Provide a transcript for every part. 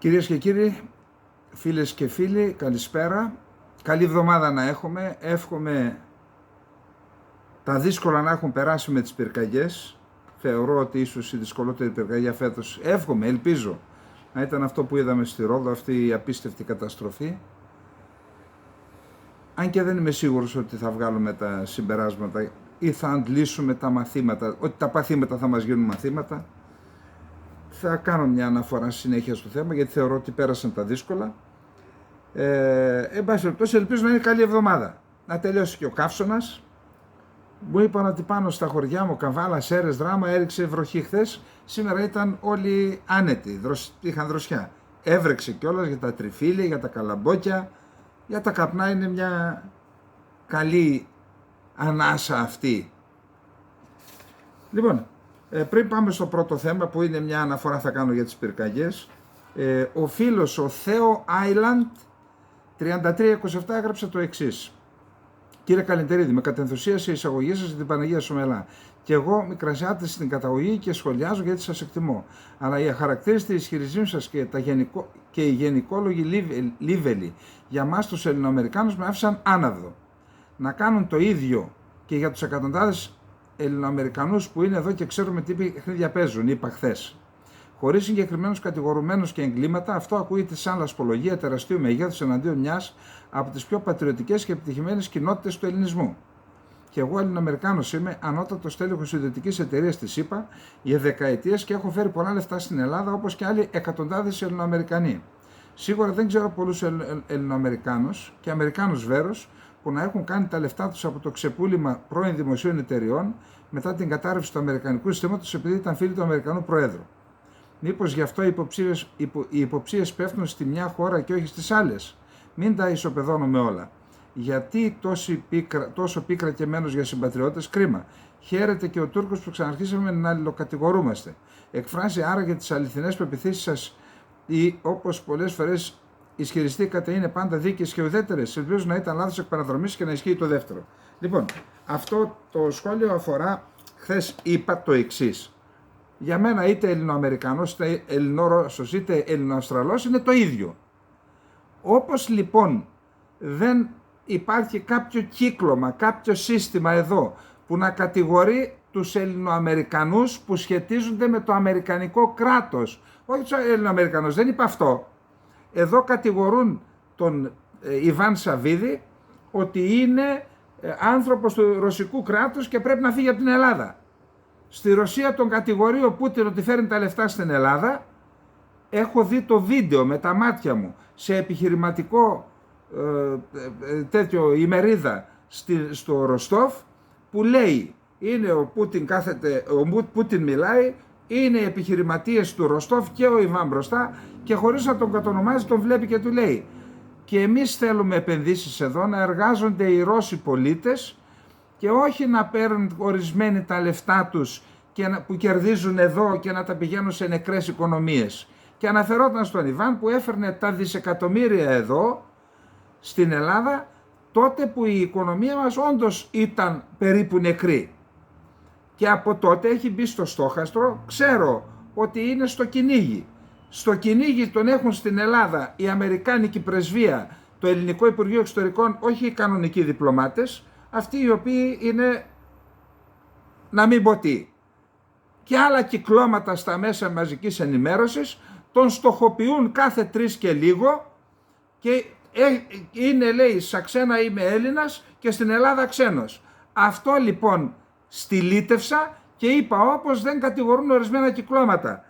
Κυρίες και κύριοι, φίλες και φίλοι, καλησπέρα. Καλή εβδομάδα να έχουμε. Εύχομαι τα δύσκολα να έχουν περάσει με τις πυρκαγιές. Θεωρώ ότι ίσως η δυσκολότερη πυρκαγιά φέτος, εύχομαι, ελπίζω, να ήταν αυτό που είδαμε στη Ρόδο, αυτή η απίστευτη καταστροφή. Αν και δεν είμαι σίγουρος ότι θα βγάλουμε τα συμπεράσματα ή θα αντλήσουμε τα μαθήματα, ότι τα παθήματα θα μας γίνουν μαθήματα. Θα κάνω μια αναφορά συνέχεια στο θέμα, γιατί θεωρώ ότι πέρασαν τα δύσκολα. Εν πάση περιπτώσει, ελπίζω να είναι καλή εβδομάδα. Να τελειώσει και ο καύσωνας. Μου είπαν ότι πάνω στα χωριά μου, Καβάλα, Σέρες, Δράμα, έριξε βροχή χθες. Σήμερα ήταν όλοι άνετοι, είχαν δροσιά. Έβρεξε κιόλας για τα τριφύλια, για τα καλαμπόκια, για τα καπνά. Είναι μια καλή ανάσα αυτή. Λοιπόν, πριν πάμε στο πρώτο θέμα, που είναι μια αναφορά θα κάνω για τις πυρκαγιές, ο φίλος ο Θέο Island 3327 έγραψε το εξής. Κύριε Καλεντερίδη, με κατενθουσίασε η εισαγωγή σας για την Παναγία Σομελά. Και εγώ μικρασιάτε στην καταγωγή και σχολιάζω γιατί σας εκτιμώ. Αλλά οι αχαρακτήριστοι ισχυρισμοί σας και οι γενικόλογοι λίβελοι για μας τους Ελληνοαμερικάνους με άφησαν άναυδο. Να κάνουν το ίδιο και για τους εκατοντάδες Ελληνοαμερικανούς που είναι εδώ και ξέρουμε τι παιχνίδια παίζουν, είπα χθες. Χωρίς συγκεκριμένους κατηγορουμένους και εγκλήματα, αυτό ακούγεται σαν λασπολογία τεραστίου μεγέθους εναντίον μιας από τις πιο πατριωτικές και επιτυχημένες κοινότητες του ελληνισμού. Και εγώ Ελληνοαμερικάνος είμαι, ανώτατος τέλεχος ιδιωτικής εταιρείας της ΗΠΑ για δεκαετίες και έχω φέρει πολλά λεφτά στην Ελλάδα, όπως και άλλοι εκατοντάδες Ελληνοαμερικανοί. Σίγουρα δεν ξέρω πολλούς Ελληνοαμερικάνους και Αμερικάνους βέρος που να έχουν κάνει τα λεφτά τους από το ξεπούλημα πρώην δημοσίων εταιριών μετά την κατάρρευση του Αμερικανικού συστήματος επειδή ήταν φίλοι του Αμερικανού Προέδρου. Μήπως γι' αυτό οι υποψίες πέφτουν στη μια χώρα και όχι στις άλλες? Μην τα ισοπεδώνουμε όλα. Γιατί τόσο πίκρα και μένος για συμπατριώτες? Κρίμα. Χαίρεται και ο Τούρκος που ξαναρχίσαμε να αλληλοκατηγορούμαστε. Εκφράζει άραγε τις αληθινές πεποιθήσεις σας ή, όπως πολλές φορές ισχυριστήκατε, είναι πάντα δίκαιες και ουδέτερες? Ελπίζω να ήταν λάθος εκ παραδρομής και να ισχύει το δεύτερο. Λοιπόν, αυτό το σχόλιο αφορά, χθες είπα το εξής. Για μένα είτε Ελληνοαμερικανός, είτε Ελληνόρωσος, είτε Ελληνοαυστραλός είναι το ίδιο. Όπως λοιπόν δεν υπάρχει κάποιο κύκλωμα, κάποιο σύστημα εδώ που να κατηγορεί τους Ελληνοαμερικανούς που σχετίζονται με το Αμερικανικό κράτος. Όχι τους Ελληνοαμερικανούς, δεν είπα αυτό. Εδώ κατηγορούν τον Ιβάν Σαββίδη ότι είναι άνθρωπος του ρωσικού κράτους και πρέπει να φύγει από την Ελλάδα. Στη Ρωσία τον κατηγορεί ο Πούτιν ότι φέρνει τα λεφτά στην Ελλάδα. Έχω δει το βίντεο με τα μάτια μου σε επιχειρηματικό τέτοιο ημερίδα στο Ροστόφ που λέει, είναι ο Πούτιν ο Πούτιν μιλάει, είναι οι επιχειρηματίες του Ροστόφ και ο Ιβάν μπροστά και χωρίς να τον κατονομάζει τον βλέπει και του λέει: και εμείς θέλουμε επενδύσεις εδώ, να εργάζονται οι Ρώσοι πολίτες και όχι να παίρνουν ορισμένοι τα λεφτά τους που κερδίζουν εδώ και να τα πηγαίνουν σε νεκρές οικονομίες. Και αναφερόταν στον Ιβάν που έφερνε τα δισεκατομμύρια εδώ στην Ελλάδα τότε που η οικονομία μας όντως ήταν περίπου νεκρή. Και από τότε έχει μπει στο στόχαστρο, ξέρω ότι είναι στο κυνήγι. Στο κυνήγι τον έχουν στην Ελλάδα η Αμερικάνικη Πρεσβεία, το Ελληνικό Υπουργείο Εξωτερικών, όχι οι κανονικοί διπλωμάτες, αυτοί οι οποίοι είναι να μην πω τι. Και άλλα κυκλώματα στα μέσα μαζικής ενημέρωσης τον στοχοποιούν κάθε 3 και λίγο και είναι, λέει, στα ξένα είμαι Έλληνας και στην Ελλάδα ξένος. Αυτό λοιπόν στυλίτευσα και είπα, όπως δεν κατηγορούν ορισμένα κυκλώματα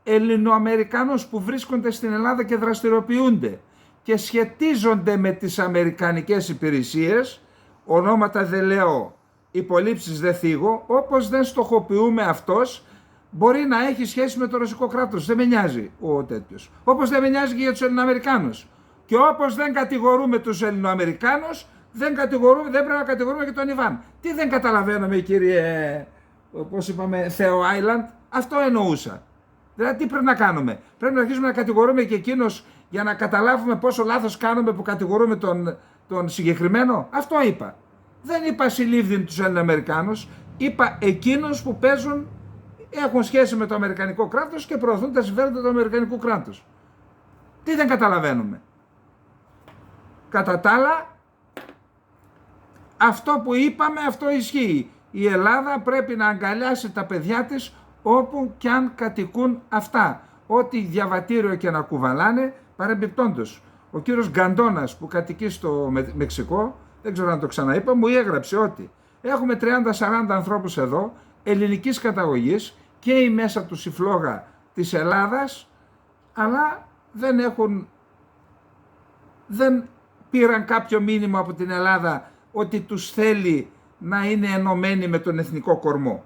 Ελληνοαμερικάνους που βρίσκονται στην Ελλάδα και δραστηριοποιούνται και σχετίζονται με τις αμερικανικές υπηρεσίες, ονόματα δεν λέω, υπολείψεις δεν θίγω, όπως δεν στοχοποιούμε αυτός μπορεί να έχει σχέση με το ρωσικό κράτος, δεν με νοιάζει ο τέτοιος. Όπως δεν με νοιάζει και για τους Ελληνοαμερικάνους. Και όπως δεν κατηγορούμε τους Ελληνοαμερικάνους, δεν πρέπει να κατηγορούμε και τον Ιβάν. Τι δεν καταλαβαίνουμε, κύριε, πώς είπαμε, Θέο Island? Αυτό εννοούσα. Δηλαδή τι πρέπει να κάνουμε? Πρέπει να αρχίσουμε να κατηγορούμε και εκείνος για να καταλάβουμε πόσο λάθος κάνουμε που κατηγορούμε τον συγκεκριμένο? Αυτό είπα. Δεν είπα συλλήβδιν τους Ελληνοαμερικάνους, είπα εκείνους που έχουν σχέση με το Αμερικανικό κράτος και προωθούν τα συμφέροντα του Αμερικανικού κράτους. Τι δεν καταλαβαίνουμε? Κατά τα άλλα, αυτό που είπαμε, αυτό ισχύει. Η Ελλάδα πρέπει να αγκαλιάσει τα παιδιά της όπου κι αν κατοικούν αυτά. Ό,τι διαβατήριο και να κουβαλάνε, παρεμπιπτόντως. Ο κύριος Γκαντώνας που κατοικεί στο Μεξικό, δεν ξέρω αν το ξαναείπα, μου έγραψε ότι έχουμε 30-40 ανθρώπους εδώ, ελληνικής καταγωγής και η μέσα τους η φλόγα της Ελλάδας, αλλά δεν πήραν κάποιο μήνυμα από την Ελλάδα ότι τους θέλει να είναι ενωμένοι με τον εθνικό κορμό.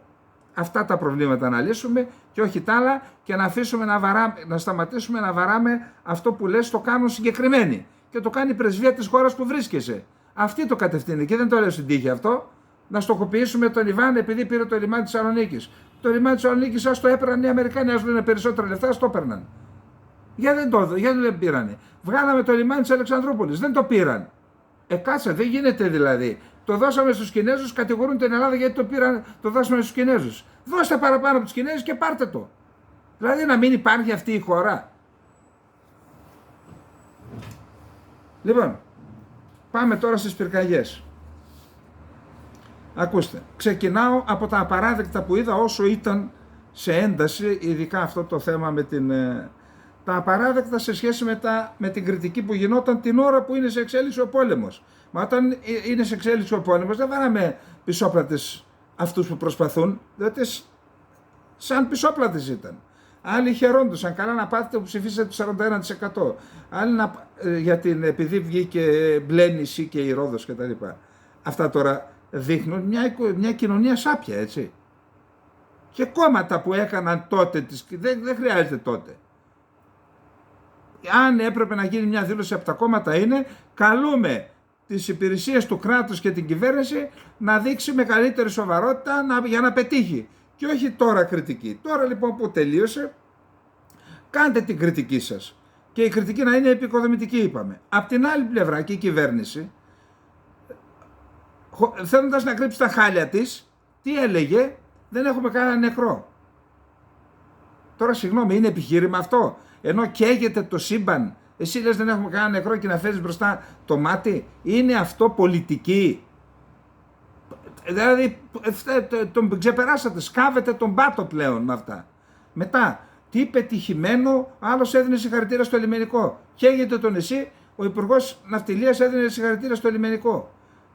Αυτά τα προβλήματα να λύσουμε και όχι τα άλλα και να αφήσουμε να σταματήσουμε να βαράμε αυτό που λες το κάνουν συγκεκριμένοι. Και το κάνει η πρεσβεία της χώρας που βρίσκεσαι. Αυτή το κατευθύνει και δεν το λέω στην τύχη αυτό. Να στοχοποιήσουμε τον Ιβάν επειδή πήρε το λιμάνι της Θεσσαλονίκης. Το λιμάνι της Θεσσαλονίκης ας το έπαιρναν οι Αμερικάνοι, ας λένε περισσότερα λεφτά, ας το έπαιρναν. Γιατί δεν πήρανε? Βγάλαμε το λιμάνι της Αλεξανδρούπολης, δεν το πήραν. Κάτσε, δεν γίνεται δηλαδή. Το δώσαμε στους Κινέζους, κατηγορούν την Ελλάδα γιατί το δώσαμε στους Κινέζους. Δώστε παραπάνω από τους Κινέζους και πάρτε το. Δηλαδή να μην υπάρχει αυτή η χώρα. Λοιπόν, πάμε τώρα στις πυρκαγιές. Ακούστε, ξεκινάω από τα απαράδεκτα που είδα όσο ήταν σε ένταση, ειδικά αυτό το θέμα με τα απαράδεκτα σε σχέση με την κριτική που γινόταν την ώρα που είναι σε εξέλιξη ο πόλεμος. Μα όταν είναι σε εξέλιξη ο πόλεμος δεν βάραμε πισόπλατες αυτούς που προσπαθούν, διότι σαν πισόπλατες ήταν. Άλλοι χαιρόντουσαν, καλά να πάθετε που ψηφίσατε το 41%. Άλλοι επειδή βγήκε μπλε νησί και η Ρόδος κτλ. Αυτά τώρα δείχνουν μια κοινωνία σάπια, έτσι. Και κόμματα που έκαναν τότε, δεν χρειάζεται τότε. Αν έπρεπε να γίνει μια δήλωση από τα κόμματα είναι, καλούμε τις υπηρεσίες του κράτους και την κυβέρνηση να δείξει μεγαλύτερη σοβαρότητα για να πετύχει. Και όχι τώρα κριτική. Τώρα λοιπόν που τελείωσε, κάντε την κριτική σας. Και η κριτική να είναι επικοδομητική είπαμε. Απ' την άλλη πλευρά και η κυβέρνηση, θέλοντας να κρύψει τα χάλια της, τι έλεγε? Δεν έχουμε κανένα νεκρό. Τώρα συγγνώμη, είναι επιχείρημα αυτό? Ενώ καίγεται το σύμπαν, εσύ λες δεν έχουμε κανένα νεκρό και να φέρεις μπροστά το μάτι? Είναι αυτό πολιτική? Δηλαδή τον ξεπεράσατε, σκάβετε τον πάτο πλέον με αυτά. Μετά, τι πετυχημένο, άλλος έδινε συγχαρητήρια στο λιμενικό. Καίγεται το νησί, ο Υπουργός Ναυτιλίας έδινε συγχαρητήρια στο λιμενικό.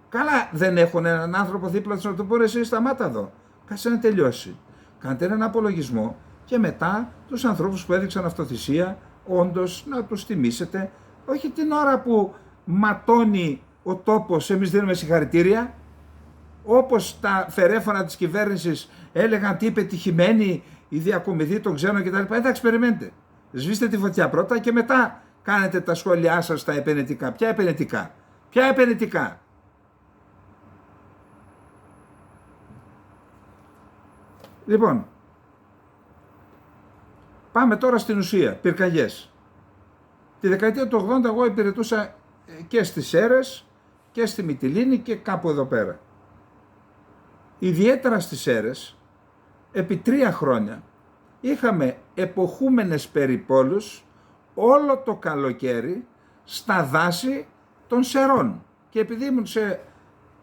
Καλά, δεν έχουν έναν άνθρωπο δίπλα τους να του πούνε εσύ σταμάτα εδώ. Κάτσε να τελειώσει. Κάντε έναν απολογισμό και μετά τους ανθρώπους που έδειξαν αυτοθυσία, όντως να τους τιμήσετε. Όχι την ώρα που ματώνει ο τόπος, εμείς δίνουμε συγχαρητήρια. Όπως τα φερέφωνα της κυβέρνησης έλεγαν τι πετυχημένοι η διακομιδή των ξένων κτλ. Εντάξει, περιμένετε. Σβήστε τη φωτιά πρώτα και μετά κάνετε τα σχόλιά σας στα επενετικά. Ποια επενετικά? Ποια επενετικά? Λοιπόν, πάμε τώρα στην ουσία, πυρκαγιές. Τη δεκαετία του 80 εγώ υπηρετούσα και στις Σέρρες και στη Μυτιλήνη και κάπου εδώ πέρα. Ιδιαίτερα στις Σέρρες, επί 3 χρόνια, είχαμε εποχούμενες περιπόλους όλο το καλοκαίρι στα δάση των Σερών. Και επειδή ήμουν σε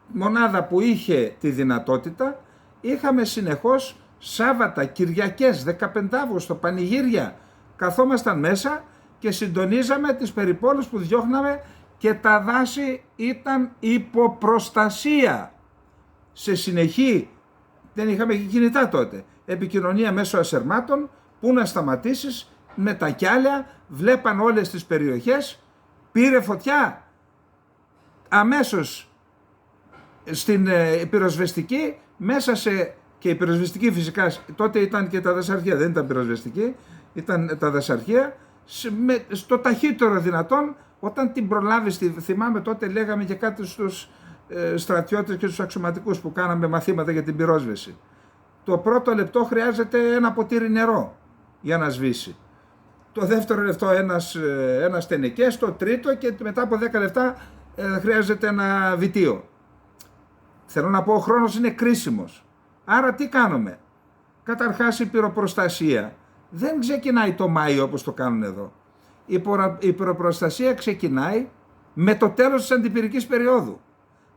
μονάδα που είχε τη δυνατότητα, είχαμε συνεχώς Σάββατα, Κυριακές, 15 Αύγουστο, πανηγύρια. Καθόμασταν μέσα και συντονίζαμε τις περιπόλους που διώχναμε και τα δάση ήταν υποπροστασία. Σε συνεχή, δεν είχαμε και κινητά τότε, επικοινωνία μέσω ασερμάτων, που να σταματήσεις με τα κιάλια, βλέπαν όλες τις περιοχές, πήρε φωτιά. Αμέσως στην πυροσβεστική, μέσα και η πυροσβεστική φυσικά, τότε ήταν και τα δασαρχεία, δεν ήταν πυροσβεστική, ήταν τα δασαρχεία, στο ταχύτερο δυνατόν, όταν την προλάβεις, θυμάμαι τότε λέγαμε και κάτι στους στρατιώτες και στους αξιωματικούς που κάναμε μαθήματα για την πυρόσβεση. Το πρώτο λεπτό χρειάζεται ένα ποτήρι νερό για να σβήσει. Το δεύτερο λεπτό ένας τενεκές, το τρίτο και μετά από 10 λεπτά χρειάζεται ένα βιτίο. Θέλω να πω, ο χρόνος είναι κρίσιμος. Άρα τι κάνουμε? Καταρχάς η πυροπροστασία δεν ξεκινάει το Μάιο όπως το κάνουν εδώ. Η προπροστασία ξεκινάει με το τέλος της αντιπυρικής περίοδου.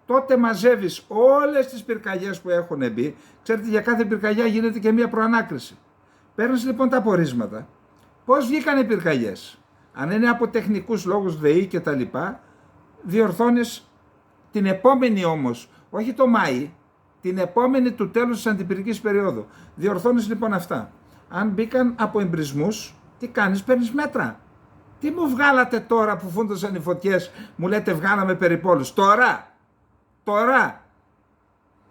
Τότε μαζεύεις όλες τις πυρκαγιές που έχουν μπει. Ξέρετε, για κάθε πυρκαγιά γίνεται και μία προανάκριση. Παίρνεις λοιπόν τα πορίσματα. Πώς βγήκαν οι πυρκαγιές. Αν είναι από τεχνικούς λόγους, ΔΕΗ και τα λοιπά, διορθώνεις την επόμενη όμως, όχι το Μάη, την επόμενη του τέλους της αντιπυρικής περίοδου. Διορθώνεις λοιπόν αυτά. Αν μπήκαν από εμπρισμούς, τι κάνεις, παίρνεις μέτρα. Τι μου βγάλατε τώρα που φούντωσαν οι φωτιές, μου λέτε βγάλαμε περιπόλους. Τώρα.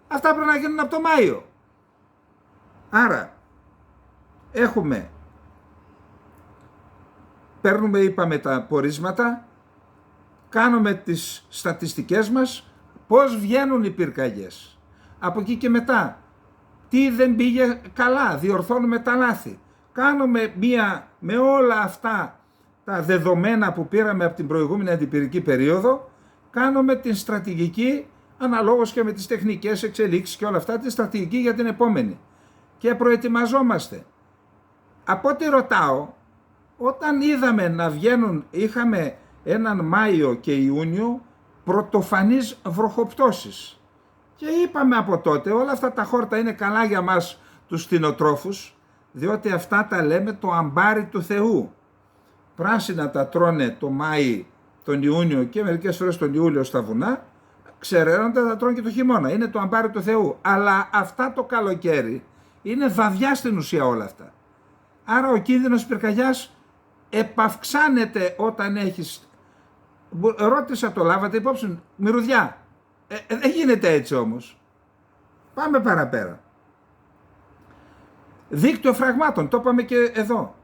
Αυτά πρέπει να γίνουν από το Μάιο. Άρα, παίρνουμε, είπαμε, τα πορίσματα, κάνουμε τις στατιστικές μας, πώς βγαίνουν οι πυρκαγιές. Από εκεί και μετά, τι δεν πήγε καλά, διορθώνουμε τα λάθη. Κάνουμε με όλα αυτά τα δεδομένα που πήραμε από την προηγούμενη αντιπυρική περίοδο, κάνουμε την στρατηγική, αναλόγως και με τις τεχνικές εξελίξεις και όλα αυτά, τη στρατηγική για την επόμενη. Και προετοιμαζόμαστε. Από ό,τι ρωτάω, όταν είδαμε να βγαίνουν, είχαμε έναν Μάιο και Ιούνιο πρωτοφανείς βροχοπτώσεις. Και είπαμε από τότε, όλα αυτά τα χόρτα είναι καλά για μας τους κτηνοτρόφους, διότι αυτά τα λέμε το αμπάρι του Θεού. Πράσινα τα τρώνε το Μάη, τον Ιούνιο και μερικές φορές τον Ιούλιο στα βουνά, ξεραίνοντα τα τρώνε και το χειμώνα. Είναι το αμπάρι του Θεού. Αλλά αυτά το καλοκαίρι είναι βαδιά στην ουσία όλα αυτά. Άρα ο κίνδυνος πυρκαγιάς επαυξάνεται όταν έχεις. Ρώτησα, το λάβατε υπόψη, μυρωδιά. Δεν γίνεται έτσι όμως. Πάμε παραπέρα. Δίκτυο φραγμάτων, το είπαμε και εδώ.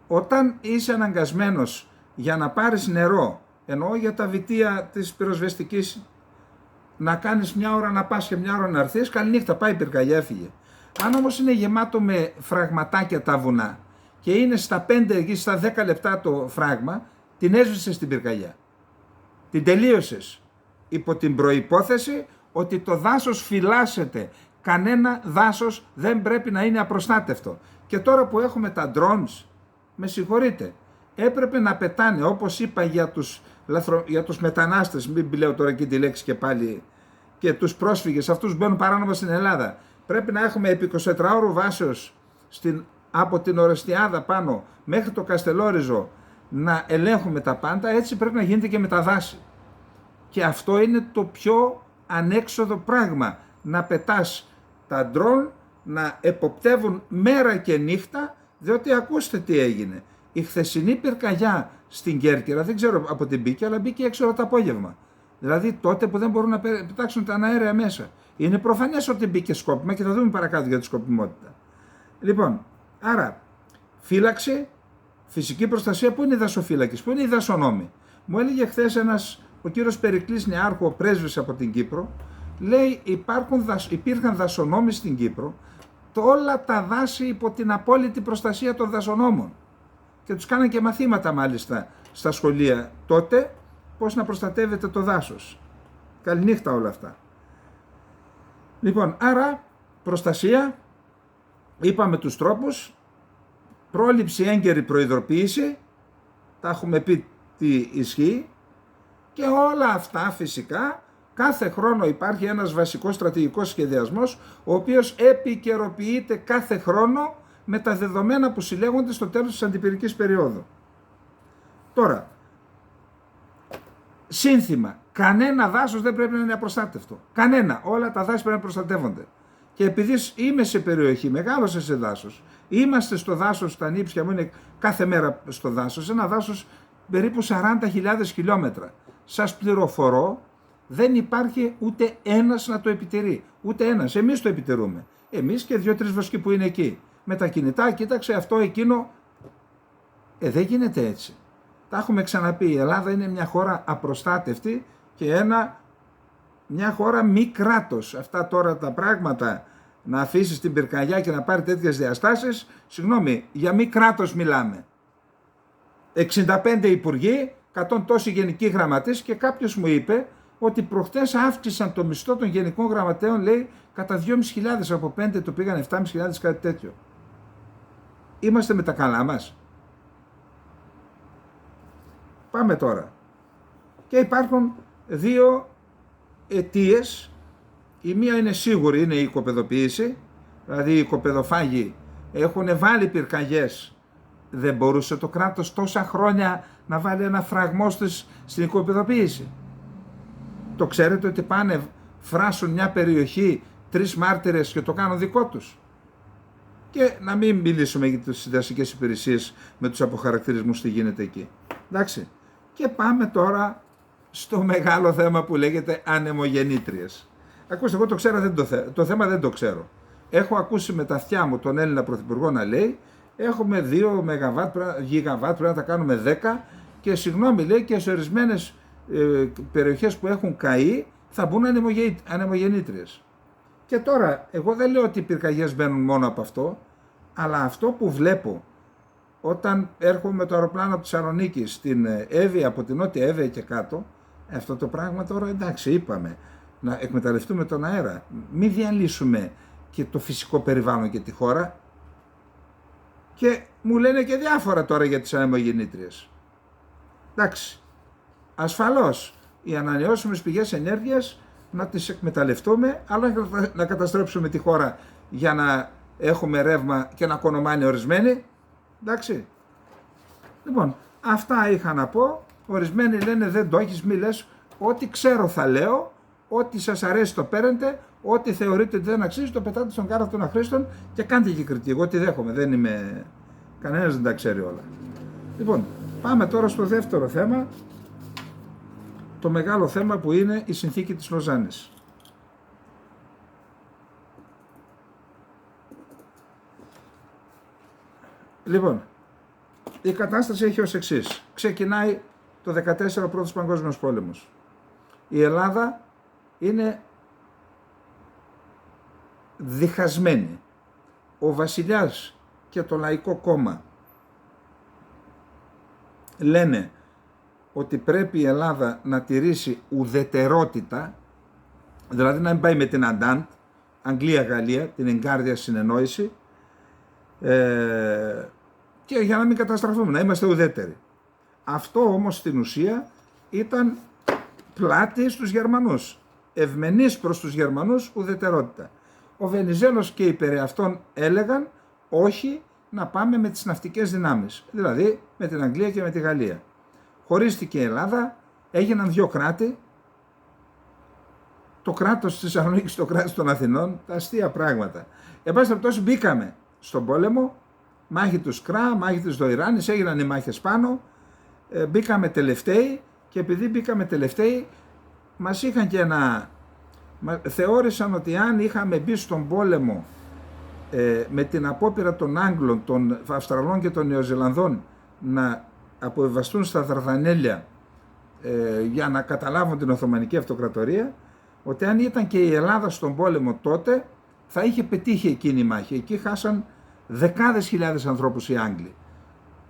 Όταν είσαι αναγκασμένος για να πάρεις νερό, εννοώ για τα βιτία της πυροσβεστικής, να κάνεις μια ώρα να πας και μια ώρα να έρθεις, καληνύχτα, πάει η πυρκαγιά, έφυγε. Αν όμως είναι γεμάτο με φραγματάκια τα βουνά και είναι στα 5 ή στα 10 λεπτά το φράγμα, την έσβησες την πυρκαγιά. Την τελείωσες. Υπό την προϋπόθεση ότι το δάσος φυλάσσεται. Κανένα δάσος δεν πρέπει να είναι απροστάτευτο. Και τώρα που έχουμε τα drones, με συγχωρείτε, έπρεπε να πετάνε, όπως είπα για τους μετανάστες, μην λέω τώρα και τη λέξη και πάλι, και τους πρόσφυγες, αυτούς μπαίνουν παράνομα στην Ελλάδα. Πρέπει να έχουμε επί 24ωρου βάσεως από την Ορεστιάδα πάνω μέχρι το Καστελόριζο να ελέγχουμε τα πάντα, έτσι πρέπει να γίνεται και με τα δάση. Και αυτό είναι το πιο ανέξοδο πράγμα, να πετάς τα ντρόν να εποπτεύουν μέρα και νύχτα, διότι ακούστε τι έγινε. Η χθεσινή πυρκαγιά στην Κέρκυρα, δεν ξέρω από την μπήκε, αλλά μπήκε 6 ώρα το απόγευμα. Δηλαδή τότε που δεν μπορούν να πετάξουν τα αέρια μέσα. Είναι προφανές ότι μπήκε σκόπιμα και θα δούμε παρακάτω για τη σκοπιμότητα. Λοιπόν, άρα φύλαξη, φυσική προστασία, που είναι οι δασοφύλακες, που είναι οι δασονόμοι. Μου έλεγε χθες ο κύριος Περικλής Νεάρχου, ο πρέσβης από την Κύπρο, λέει υπήρχαν δασονόμοι στην Κύπρο, όλα τα δάση υπό την απόλυτη προστασία των δασονόμων. Και τους κάναν και μαθήματα μάλιστα στα σχολεία τότε, πώς να προστατεύεται το δάσος. Καληνύχτα όλα αυτά. Λοιπόν, άρα προστασία, είπαμε τους τρόπους, πρόληψη, έγκαιρη προειδοποίηση, τα έχουμε πει τι ισχύει, και όλα αυτά φυσικά κάθε χρόνο υπάρχει ένας βασικός στρατηγικός σχεδιασμός, ο οποίος επικαιροποιείται κάθε χρόνο με τα δεδομένα που συλλέγονται στο τέλος της αντιπυρικής περίοδου. Τώρα, σύνθημα, κανένα δάσος δεν πρέπει να είναι απροστάτευτο. Κανένα, όλα τα δάση πρέπει να προστατεύονται. Και επειδή είμαι σε περιοχή, μεγάλωσα σε δάσος, είμαστε στο δάσος, στα νύψια μου είναι κάθε μέρα στο δάσος, ένα δάσος περίπου 40.000 χιλιόμετρα. Σας πληροφορώ, δεν υπάρχει ούτε ένας να το επιτηρεί. Ούτε ένας. Εμείς το επιτηρούμε. Εμείς και 2-3 βοσκοί που είναι εκεί. Με τα κινητά, κοίταξε αυτό, εκείνο. Δεν γίνεται έτσι. Τα έχουμε ξαναπεί. Η Ελλάδα είναι μια χώρα απροστάτευτη και μια χώρα μη κράτος. Αυτά τώρα τα πράγματα, να αφήσεις την πυρκαγιά και να πάρει τέτοιες διαστάσεις, συγγνώμη, για μη κράτος μιλάμε. 65 υπουργοί, 100 τόσοι γενικοί γραμματείς, και κάποιος μου είπε ότι προχτές αύξησαν το μισθό των γενικών γραμματέων, λέει, κατά 2.500, από 5 το πήγαν 7.500, κάτι τέτοιο. Είμαστε με τα καλά μας. Πάμε τώρα. Και υπάρχουν δύο αιτίες. Η μία είναι σίγουρη, είναι η οικοπεδοποίηση. Δηλαδή οι οικοπεδοφάγοι έχουν βάλει πυρκαγιές. Δεν μπορούσε το κράτος τόσα χρόνια να βάλει ένα φραγμό στην οικοπεδοποίηση. Το ξέρετε ότι πάνε, φράσουν μια περιοχή 3 μάρτυρες και το κάνουν δικό τους. Και να μην μιλήσουμε για τις δασικές υπηρεσίες με τους αποχαρακτηρισμούς τι γίνεται εκεί. Εντάξει. Και πάμε τώρα στο μεγάλο θέμα που λέγεται ανεμογεννήτριες. Ακούστε, εγώ το ξέρω, το θέμα δεν το ξέρω. Έχω ακούσει με τα αυτιά μου τον Έλληνα Πρωθυπουργό να λέει έχουμε 2 γιγαβάτ, πρέπει να τα κάνουμε 10 και συγγνώμη λέει και σε ορισμένες περιοχές που έχουν καεί θα μπουν ανεμογεννήτριες. Και τώρα, εγώ δεν λέω ότι οι πυρκαγιές μπαίνουν μόνο από αυτό, αλλά αυτό που βλέπω όταν έρχομαι με το αεροπλάνο από τη Θεσσαλονίκη στην Εύβοια, από την Νότια Εύβοια και κάτω, αυτό το πράγμα τώρα εντάξει είπαμε, να εκμεταλλευτούμε τον αέρα, μην διαλύσουμε και το φυσικό περιβάλλον και τη χώρα. Και μου λένε και διάφορα τώρα για τις ανεμογεννήτριες. Εντάξει, ασφαλώς οι ανανεώσιμες πηγές ενέργειας να τις εκμεταλλευτούμε, αλλά να καταστρέψουμε τη χώρα για να έχουμε ρεύμα και να κονομάνε ορισμένοι. Εντάξει. Λοιπόν, αυτά είχα να πω. Ορισμένοι λένε δεν το έχεις, μη λες. Ό,τι ξέρω θα λέω, ό,τι σας αρέσει το παίρνετε, ό,τι θεωρείτε ότι δεν αξίζει το πετάτε στον κάραβο των αχρήστων και κάντε και κριτική. Εγώ τη δέχομαι, δεν είμαι... Κανένας δεν τα ξέρει όλα. Λοιπόν, πάμε τώρα στο δεύτερο θέμα, το μεγάλο θέμα που είναι η συνθήκη της Λοζάνης. Λοιπόν, η κατάσταση έχει ως εξής. Ξεκινάει το 14 ο Πρώτος Παγκόσμιος Πόλεμος. Η Ελλάδα είναι διχασμένη. Ο βασιλιάς και το Λαϊκό Κόμμα λένε ότι πρέπει η Ελλάδα να τηρήσει ουδετερότητα, δηλαδή να μην πάει με την Αντάντ, Αγγλία-Γαλλία, την εγκάρδια συνεννόηση, και για να μην καταστραφούμε, να είμαστε ουδέτεροι. Αυτό όμως στην ουσία ήταν πλάτη στους Γερμανούς, ευμενής προς τους Γερμανούς ουδετερότητα. Ο Βενιζέλος και οι περί αυτών έλεγαν όχι να πάμε με τις ναυτικές δυνάμεις, δηλαδή με την Αγγλία και με τη Γαλλία. Χωρίστηκε η Ελλάδα, έγιναν 2 κράτη, το κράτος της Θεσσαλονίκης, το κράτος των Αθηνών, τα αστεία πράγματα. Εν πάση περιπτώσει μπήκαμε στον πόλεμο, μάχη του Σκρά, μάχη της Δοϊράνης, έγιναν οι μάχες πάνω, μπήκαμε τελευταίοι και επειδή μπήκαμε τελευταίοι μας είχαν και θεώρησαν ότι αν είχαμε μπει στον πόλεμο με την απόπειρα των Άγγλων, των Αυστραλών και των Νεοζηλανδών να αποβιβαστούν στα Δαρδανέλια για να καταλάβουν την Οθωμανική Αυτοκρατορία, ότι αν ήταν και η Ελλάδα στον πόλεμο τότε θα είχε πετύχει εκείνη η μάχη. Εκεί χάσαν δεκάδες χιλιάδες ανθρώπους οι Άγγλοι,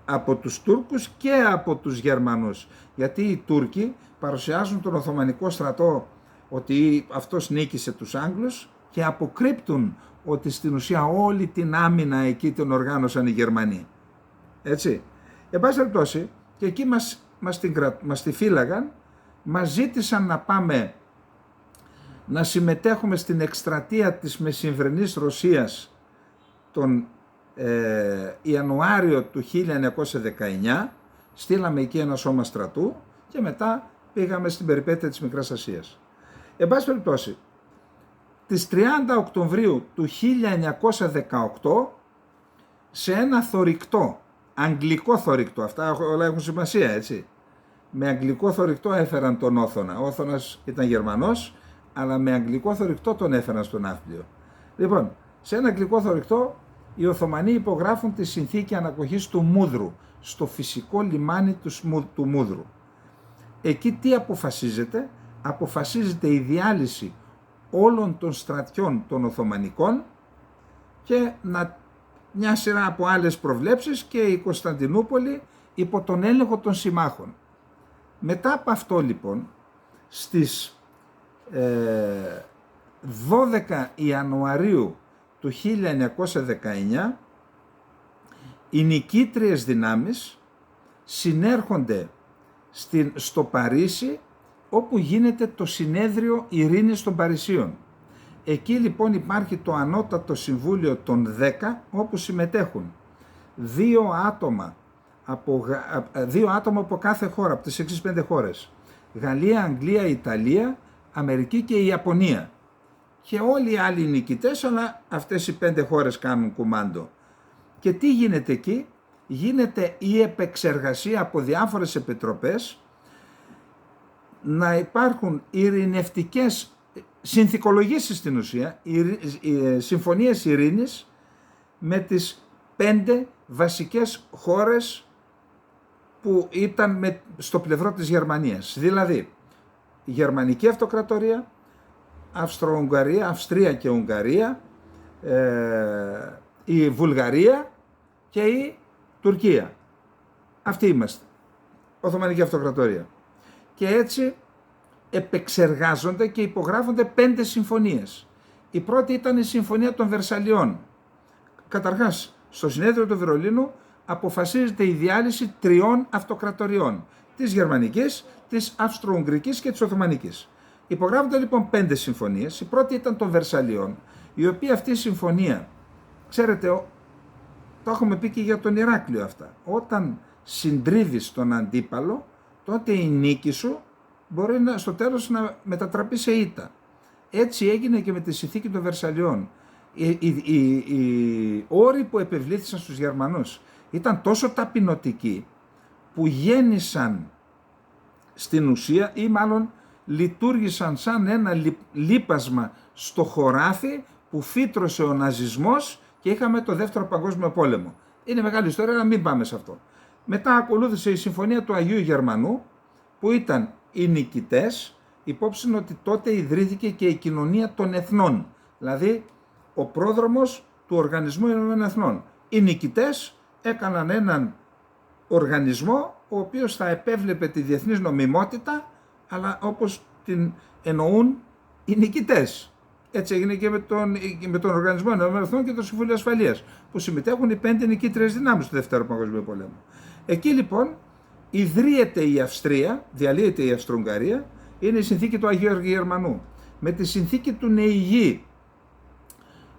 από τους Τούρκους και από τους Γερμανούς, γιατί οι Τούρκοι παρουσιάζουν τον Οθωμανικό στρατό ότι αυτός νίκησε τους Άγγλους και αποκρύπτουν ότι στην ουσία όλη την άμυνα εκεί την οργάνωσαν οι Γερμανοί. Έτσι. Εν πάση περιπτώσει, και εκεί μας τη φύλαγαν, μας ζήτησαν να πάμε να συμμετέχουμε στην εκστρατεία της μεσημβρινής Ρωσίας τον Ιανουάριο του 1919, στείλαμε εκεί ένα σώμα στρατού και μετά πήγαμε στην περιπέτεια της Μικράς Ασίας. Εν πάση περιπτώσει, τις 30 Οκτωβρίου του 1918, σε ένα θωρηκτό, αγγλικό θωρηκτό, αυτά όλα έχουν σημασία έτσι, με αγγλικό θωρηκτό έφεραν τον Όθωνα. Ο Όθωνας ήταν Γερμανός, αλλά με αγγλικό θωρηκτό τον έφεραν στο ναύπλιο. Λοιπόν, σε ένα αγγλικό θωρηκτό οι Οθωμανοί υπογράφουν τη συνθήκη ανακοχής του Μούδρου, στο φυσικό λιμάνι του Μούδρου. Εκεί τι αποφασίζεται? Αποφασίζεται η διάλυση όλων των στρατιών των Οθωμανικών και μια σειρά από άλλες προβλέψεις και η Κωνσταντινούπολη υπό τον έλεγχο των συμμάχων. Μετά από αυτό λοιπόν, στις 12 Ιανουαρίου του 1919, οι νικήτριες δυνάμεις συνέρχονται στο Παρίσι, όπου γίνεται το συνέδριο ειρήνης των Παρισίων. Εκεί λοιπόν υπάρχει το Ανώτατο Συμβούλιο των 10, όπου συμμετέχουν δύο άτομα από κάθε χώρα, από τις εξής 5 χώρες. Γαλλία, Αγγλία, Ιταλία, Αμερική και η Ιαπωνία. Και όλοι οι άλλοι νικητές, αλλά αυτές οι 5 χώρες κάνουν κουμάντο. Και τι γίνεται εκεί? Γίνεται η επεξεργασία από διάφορες επιτροπές, να υπάρχουν ειρηνευτικές συνθηκολογήσεις στην ουσία, συμφωνίες ειρήνης με τις 5 βασικές χώρες που ήταν στο πλευρό της Γερμανίας. Δηλαδή, η Γερμανική Αυτοκρατορία, Αυστρο-Ουγγαρία, Αυστρία και Ουγγαρία, η Βουλγαρία και η Τουρκία. Αυτοί είμαστε, Οθωμανική Αυτοκρατορία. Και έτσι επεξεργάζονται και υπογράφονται 5 συμφωνίες. Η πρώτη ήταν η Συμφωνία των Βερσαλιών. Καταρχάς, στο συνέδριο του Βερολίνου αποφασίζεται η διάλυση 3 αυτοκρατοριών, της Γερμανικής, της Αυστρο-Ουγγρικής και της Οθωμανικής. Υπογράφονται λοιπόν 5 συμφωνίες. Η πρώτη ήταν των Βερσαλιών, η οποία αυτή η συμφωνία, ξέρετε, το έχουμε πει και για τον Ηράκλειο αυτά, όταν συντρίβεις τον αντίπαλο, τότε η νίκη σου μπορεί στο τέλος να μετατραπεί σε ήττα. Έτσι έγινε και με τη συνθήκη των Βερσαλιών. Οι όροι που επευλήθησαν στους Γερμανούς ήταν τόσο ταπεινωτικοί που γέννησαν στην ουσία, ή μάλλον λειτουργήσαν σαν ένα λίπασμα στο χωράφι που φύτρωσε ο ναζισμός και είχαμε το Δεύτερο Παγκόσμιο Πόλεμο. Είναι μεγάλη ιστορία, αλλά μην πάμε σε αυτό. Μετά ακολούθησε η Συμφωνία του Αγίου Γερμανού, που ήταν οι νικητές, υπόψη ότι τότε ιδρύθηκε και η Κοινωνία των Εθνών, δηλαδή ο πρόδρομος του Οργανισμού Ηνωμένων Εθνών. Οι νικητές έκαναν έναν οργανισμό, ο οποίος θα επέβλεπε τη διεθνής νομιμότητα, αλλά όπως την εννοούν οι νικητές. Έτσι έγινε και με τον Οργανισμό Ηνωμένων Εθνών και το Συμβούλιο Ασφαλείας, που συμμετέχουν οι 5 νικήτριες δυνάμεις του Δεύτερου Παγκοσμίου Πολέμου. Εκεί λοιπόν ιδρύεται η Αυστρία, διαλύεται η Αυστρο-Ουγγαρία, είναι η συνθήκη του Αγίου Γερμανού. Με τη συνθήκη του Νεϊγή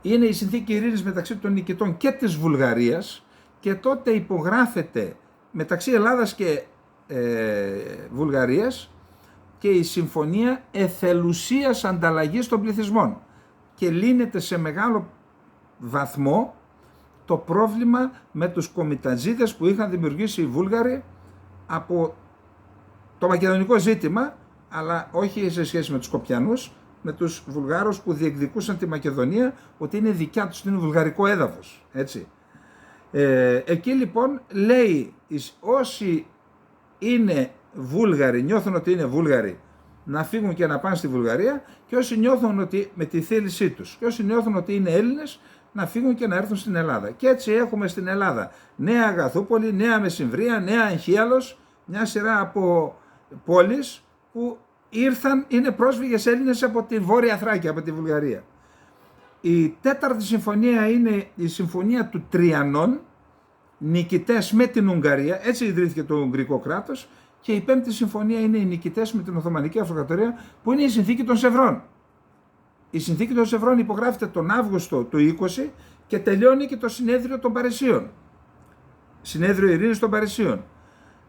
είναι η συνθήκη ειρήνης μεταξύ των νικητών και της Βουλγαρίας, και τότε υπογράφεται μεταξύ Ελλάδας και Βουλγαρίας και η συμφωνία εθελουσίας ανταλλαγής των πληθυσμών, και λύνεται σε μεγάλο βαθμό το πρόβλημα με τους κομιτατζίδες που είχαν δημιουργήσει οι Βούλγαροι από το μακεδονικό ζήτημα, αλλά όχι σε σχέση με τους Σκοπιανούς, με τους Βουλγάρους που διεκδικούσαν τη Μακεδονία, ότι είναι δικιά τους, είναι βουλγαρικό έδαφος, έτσι. Εκεί λοιπόν λέει, όσοι είναι Βούλγαροι, νιώθουν ότι είναι Βούλγαροι, να φύγουν και να πάνε στη Βουλγαρία, και όσοι νιώθουν ότι με τη θέλησή τους, και όσοι νιώθουν ότι είναι Έλληνες, να φύγουν και να έρθουν στην Ελλάδα. Και έτσι έχουμε στην Ελλάδα Νέα Αγαθούπολη, Νέα Μεσημβρία, Νέα Αγχίαλος, μια σειρά από πόλεις που είναι πρόσφυγες Έλληνες από τη Βόρεια Θράκη, από τη Βουλγαρία. Η 4η συμφωνία είναι η Συμφωνία του Τριανών, νικητές με την Ουγγαρία, έτσι ιδρύθηκε το Ουγγρικό κράτος, και η 5η συμφωνία είναι οι νικητές με την Οθωμανική Αυτοκρατορία, που είναι η Συνθήκη των Σευρών. Η Συνθήκη των Σευρών υπογράφεται τον Αύγουστο του 20 και τελειώνει και το Συνέδριο των Παρισίων. Συνέδριο Ειρήνης των Παρισίων.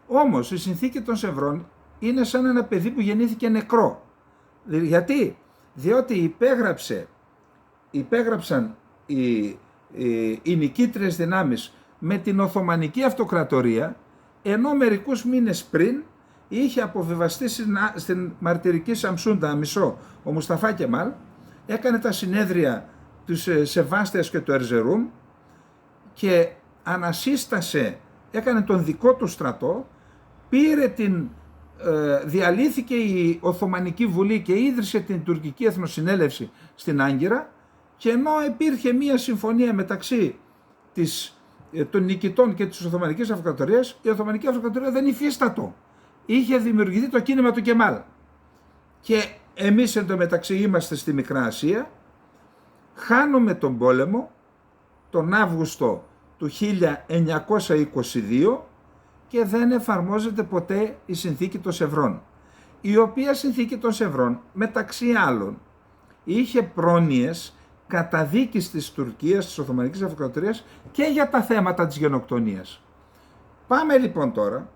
Όμως η Συνθήκη των Σευρών είναι σαν ένα παιδί που γεννήθηκε νεκρό. Γιατί? Διότι υπέγραψαν οι νικήτριες δυνάμεις με την Οθωμανική Αυτοκρατορία, ενώ μερικούς μήνες πριν είχε αποβιβαστεί στην μαρτυρική Σαμσούντα Αμισό ο Μουσταφά Κεμάλ, έκανε τα συνέδρια της Σεβάστιας και του Ερζερούμ και ανασύστασε, έκανε τον δικό του στρατό, διαλύθηκε η Οθωμανική Βουλή και ίδρυσε την Τουρκική Εθνοσυνέλευση στην Άγκυρα, και ενώ υπήρχε μία συμφωνία μεταξύ των νικητών και της Οθωμανικής Αυτοκρατορίας, η Οθωμανική Αυτοκρατορία δεν υφίστατο. Είχε δημιουργηθεί το κίνημα του Κεμάλ. Και εμείς εντωμεταξύ είμαστε στη Μικρά Ασία, χάνουμε τον πόλεμο τον Αύγουστο του 1922 και δεν εφαρμόζεται ποτέ η συνθήκη των Σευρών, η οποία συνθήκη των Σευρών μεταξύ άλλων είχε πρόνοιες καταδίκης της Τουρκίας, της Οθωμανικής Αυτοκρατορίας και για τα θέματα της γενοκτονίας. Πάμε λοιπόν τώρα,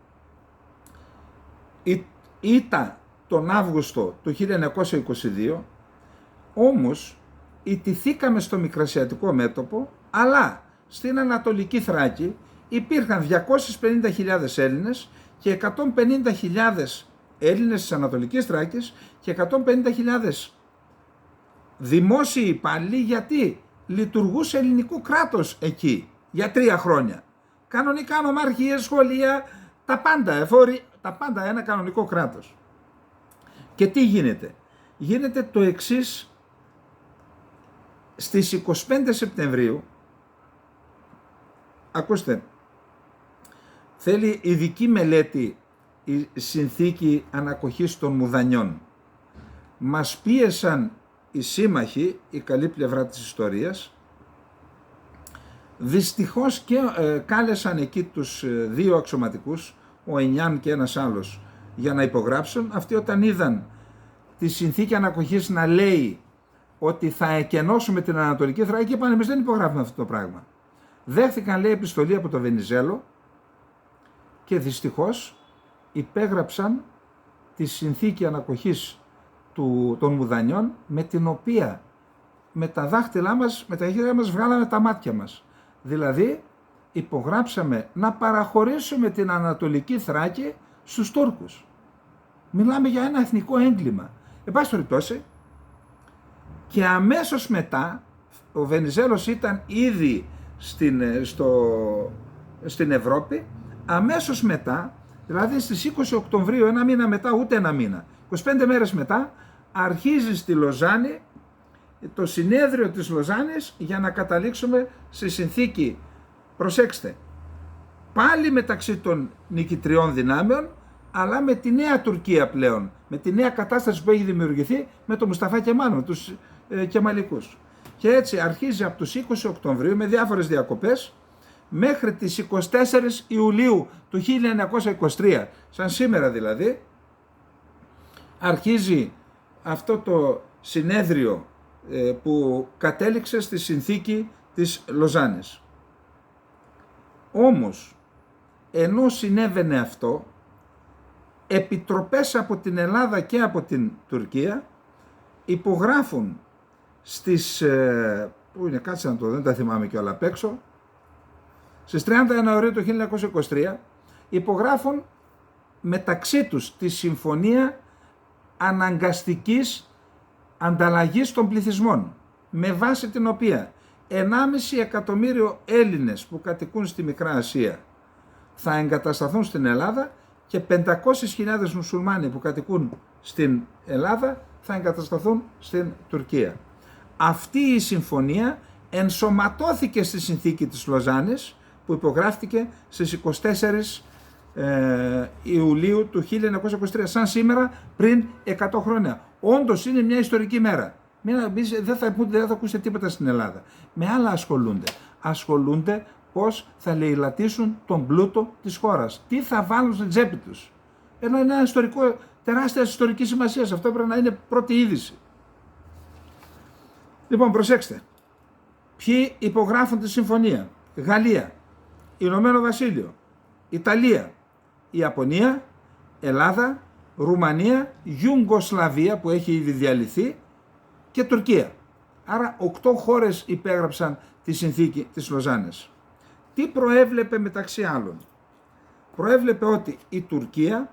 ήταν τον Αύγουστο του 1922, όμως ιτηθήκαμε στο Μικρασιατικό μέτωπο, αλλά στην Ανατολική Θράκη υπήρχαν 250.000 Έλληνες και 150.000 Έλληνες της Ανατολικής Θράκης και 150.000 δημόσιοι υπάλληλοι, γιατί λειτουργούσε ελληνικό κράτος εκεί για 3 χρόνια. Κανονικά νομαρχίες, σχολεία, τα πάντα, τα πάντα, ένα κανονικό κράτος. Και τι γίνεται? Γίνεται το εξής: στις 25 Σεπτεμβρίου, ακούστε, θέλει ειδική μελέτη η συνθήκη ανακοχής των Μουδανιών. Μας πίεσαν οι σύμμαχοι, η καλή πλευρά της ιστορίας, δυστυχώς και κάλεσαν εκεί τους 2 αξιωματικούς, ο Ενιάν και ένας άλλος, για να υπογράψουν. Αυτοί όταν είδαν τη συνθήκη ανακοχής να λέει ότι θα εκενώσουμε την Ανατολική Θράκη, είπαν εμείς δεν υπογράφουμε αυτό το πράγμα. Δέχθηκαν, λέει, επιστολή από το Βενιζέλο και δυστυχώς υπέγραψαν τη συνθήκη ανακοχής των Μουδανιών, με την οποία με τα δάχτυλά μας, με τα χέρια μας βγάλαμε τα μάτια μας. Δηλαδή υπογράψαμε να παραχωρήσουμε την Ανατολική Θράκη στους Τούρκους. Μιλάμε για ένα εθνικό έγκλημα. Εν πάση περιπτώσει, και αμέσως μετά, ο Βενιζέλος ήταν ήδη στην Ευρώπη, αμέσως μετά, δηλαδή στις 20 Οκτωβρίου, ένα μήνα μετά, ούτε ένα μήνα, 25 μέρες μετά, αρχίζει στη Λοζάνη το συνέδριο της Λοζάνης για να καταλήξουμε στη συνθήκη, προσέξτε, πάλι μεταξύ των νικητριών δυνάμεων, αλλά με τη νέα Τουρκία πλέον, με τη νέα κατάσταση που έχει δημιουργηθεί με τον Μουσταφά Κεμάλ, με τους Κεμαλικούς. Και έτσι αρχίζει από τους 20 Οκτωβρίου με διάφορες διακοπές μέχρι τις 24 Ιουλίου του 1923, σαν σήμερα δηλαδή, αρχίζει αυτό το συνέδριο που κατέληξε στη συνθήκη της Λοζάνης. Όμως, ενώ συνέβαινε αυτό, επιτροπές από την Ελλάδα και από την Τουρκία υπογράφουν στις, που είναι, κάτσε να το, δεν τα θυμάμαι και όλα απ' έξω, στις 30 Ιανουαρίου του 1923 υπογράφουν μεταξύ τους τη συμφωνία αναγκαστικής ανταλλαγής των πληθυσμών, με βάση την οποία 1,5 εκατομμύριο Έλληνες που κατοικούν στη Μικρά Ασία θα εγκατασταθούν στην Ελλάδα και 500.000 μουσουλμάνοι που κατοικούν στην Ελλάδα θα εγκατασταθούν στην Τουρκία. Αυτή η συμφωνία ενσωματώθηκε στη συνθήκη της Λοζάνης που υπογράφτηκε στις 24 Ιουλίου του 1923, σαν σήμερα πριν 100 χρόνια. Όντως είναι μια ιστορική μέρα. Δεν θα ακούσετε τίποτα στην Ελλάδα. Με άλλα ασχολούνται. Ασχολούνται πώς θα λαιλατίσουν τον πλούτο της χώρας. Τι θα βάλουν στην τσέπη τους. Ένα ιστορικό, τεράστια ιστορική σημασία. Αυτό πρέπει να είναι πρώτη είδηση. Λοιπόν, προσέξτε. Ποιοι υπογράφουν τη συμφωνία? Γαλλία, Ηνωμένο Βασίλειο, Ιταλία, Ιαπωνία, Ελλάδα, Ρουμανία, Ιουγκοσλαβία που έχει ήδη διαλυθεί και Τουρκία. Άρα 8 χώρες υπέγραψαν τη συνθήκη της Λοζάνης. Τι προέβλεπε μεταξύ άλλων? Προέβλεπε ότι η Τουρκία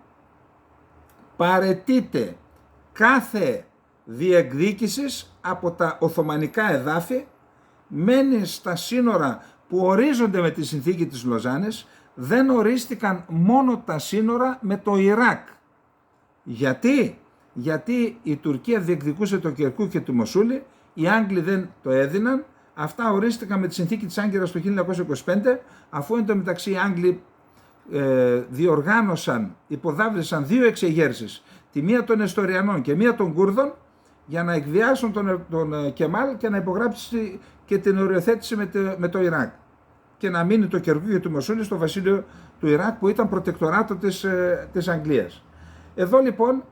παραιτείται κάθε διεκδίκησης από τα Οθωμανικά εδάφη, μένει στα σύνορα που ορίζονται με τη συνθήκη της Λοζάνης, δεν ορίστηκαν μόνο τα σύνορα με το Ιράκ. Γιατί η Τουρκία διεκδικούσε το Κερκούκ και το Μοσούλη, οι Άγγλοι δεν το έδιναν, αυτά ορίστηκαν με τη συνθήκη της Άγκυρας το 1925, αφού εν τω μεταξύ οι Άγγλοι διοργάνωσαν, υποδάβλησαν 2 εξεγέρσεις, τη μία των Εστοριανών και μία των Κούρδων, για να εκβιάσουν τον Κεμάλ και να υπογράψει και την οριοθέτηση με το Ιράκ. και να μείνει το Κερκούκ του Μοσούλη στο βασίλειο του Ιράκ που ήταν προτεκτοράτο της Αγγλίας. Εδώ λοιπόν,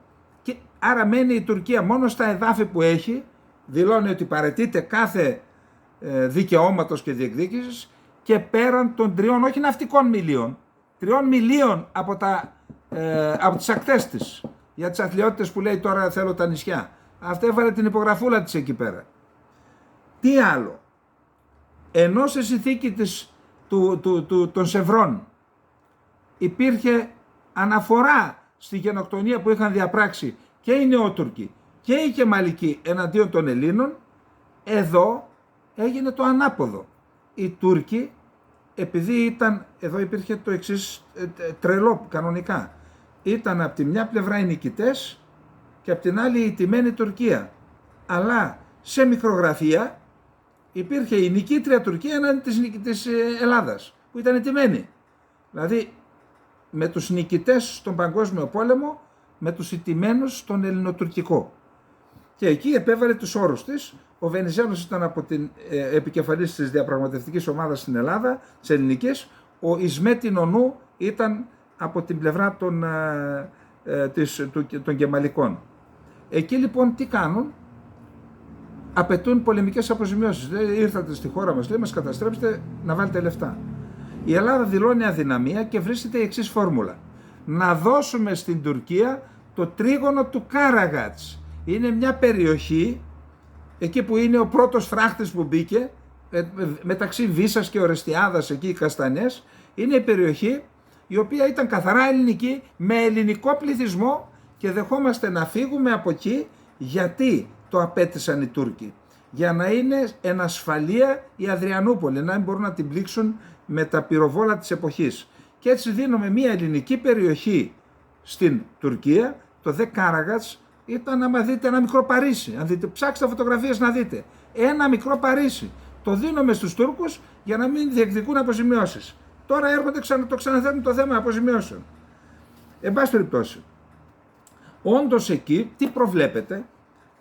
άρα μένει η Τουρκία μόνο στα εδάφη που έχει, δηλώνει ότι παραιτείται κάθε δικαιώματος και διεκδίκησης και πέραν των 3, όχι ναυτικών μιλίων, 3 μιλίων από τις ακτές της, για τις αθλιότητες που λέει τώρα θέλω τα νησιά. Αυτά έβαλε την υπογραφούλα της εκεί πέρα. Τι άλλο, ενώ σε συνθήκη των Σευρών υπήρχε αναφορά στη γενοκτονία που είχαν διαπράξει και οι Νεότουρκοι και οι Κεμαλικοί εναντίον των Ελλήνων, εδώ έγινε το ανάποδο. Οι Τούρκοι, επειδή εδώ υπήρχε το εξής τρελό κανονικά, ήταν από τη μια πλευρά οι νικητές και από την άλλη η τιμένη Τουρκία. Αλλά σε μικρογραφία υπήρχε η νικήτρια Τουρκία εναντί της Ελλάδας, που ήταν τιμένη. Δηλαδή με τους νικητές στον Παγκόσμιο Πόλεμο, με τους ηττημένους στον Ελληνοτουρκικό. Και εκεί επέβαλε τους όρους της. Ο Βενιζέλος ήταν από την επικεφαλής της διαπραγματευτικής ομάδας στην Ελλάδα, της ελληνικής. Ο Ισμέτη Νονού ήταν από την πλευρά των Κεμαλικών. Εκεί λοιπόν τι κάνουν? Απαιτούν πολεμικές αποζημιώσεις. Ήρθατε στη χώρα μας, λέει, μας καταστρέψετε, να βάλετε λεφτά. Η Ελλάδα δηλώνει αδυναμία και βρίσκεται η εξής φόρμουλα. Να δώσουμε στην Τουρκία το τρίγωνο του Κάραγατς. Είναι μια περιοχή, εκεί που είναι ο πρώτος φράχτης που μπήκε, μεταξύ Βίσσας και Ορεστιάδας, εκεί οι Καστανές. Είναι η περιοχή η οποία ήταν καθαρά ελληνική, με ελληνικό πληθυσμό, και δεχόμαστε να φύγουμε από εκεί. Γιατί το απέτησαν οι Τούρκοι? Για να είναι εν ασφαλεία η Αδριανούπολη, να μην μπορούν να την πλήξουν με τα πυροβόλα της εποχής. Και έτσι δίνουμε μια ελληνική περιοχή στην Τουρκία. Το Δε Κάραγατς ήταν, άμα δείτε, ένα μικρό Παρίσι. Αν δείτε, ψάξτε φωτογραφίες να δείτε. Ένα μικρό Παρίσι. Το δίνουμε στους Τούρκους για να μην διεκδικούν αποζημιώσεις. Τώρα έρχονται, το ξαναθέτουν το θέμα αποζημιώσεων. Εν πάση περιπτώσει, όντως εκεί τι προβλέπεται?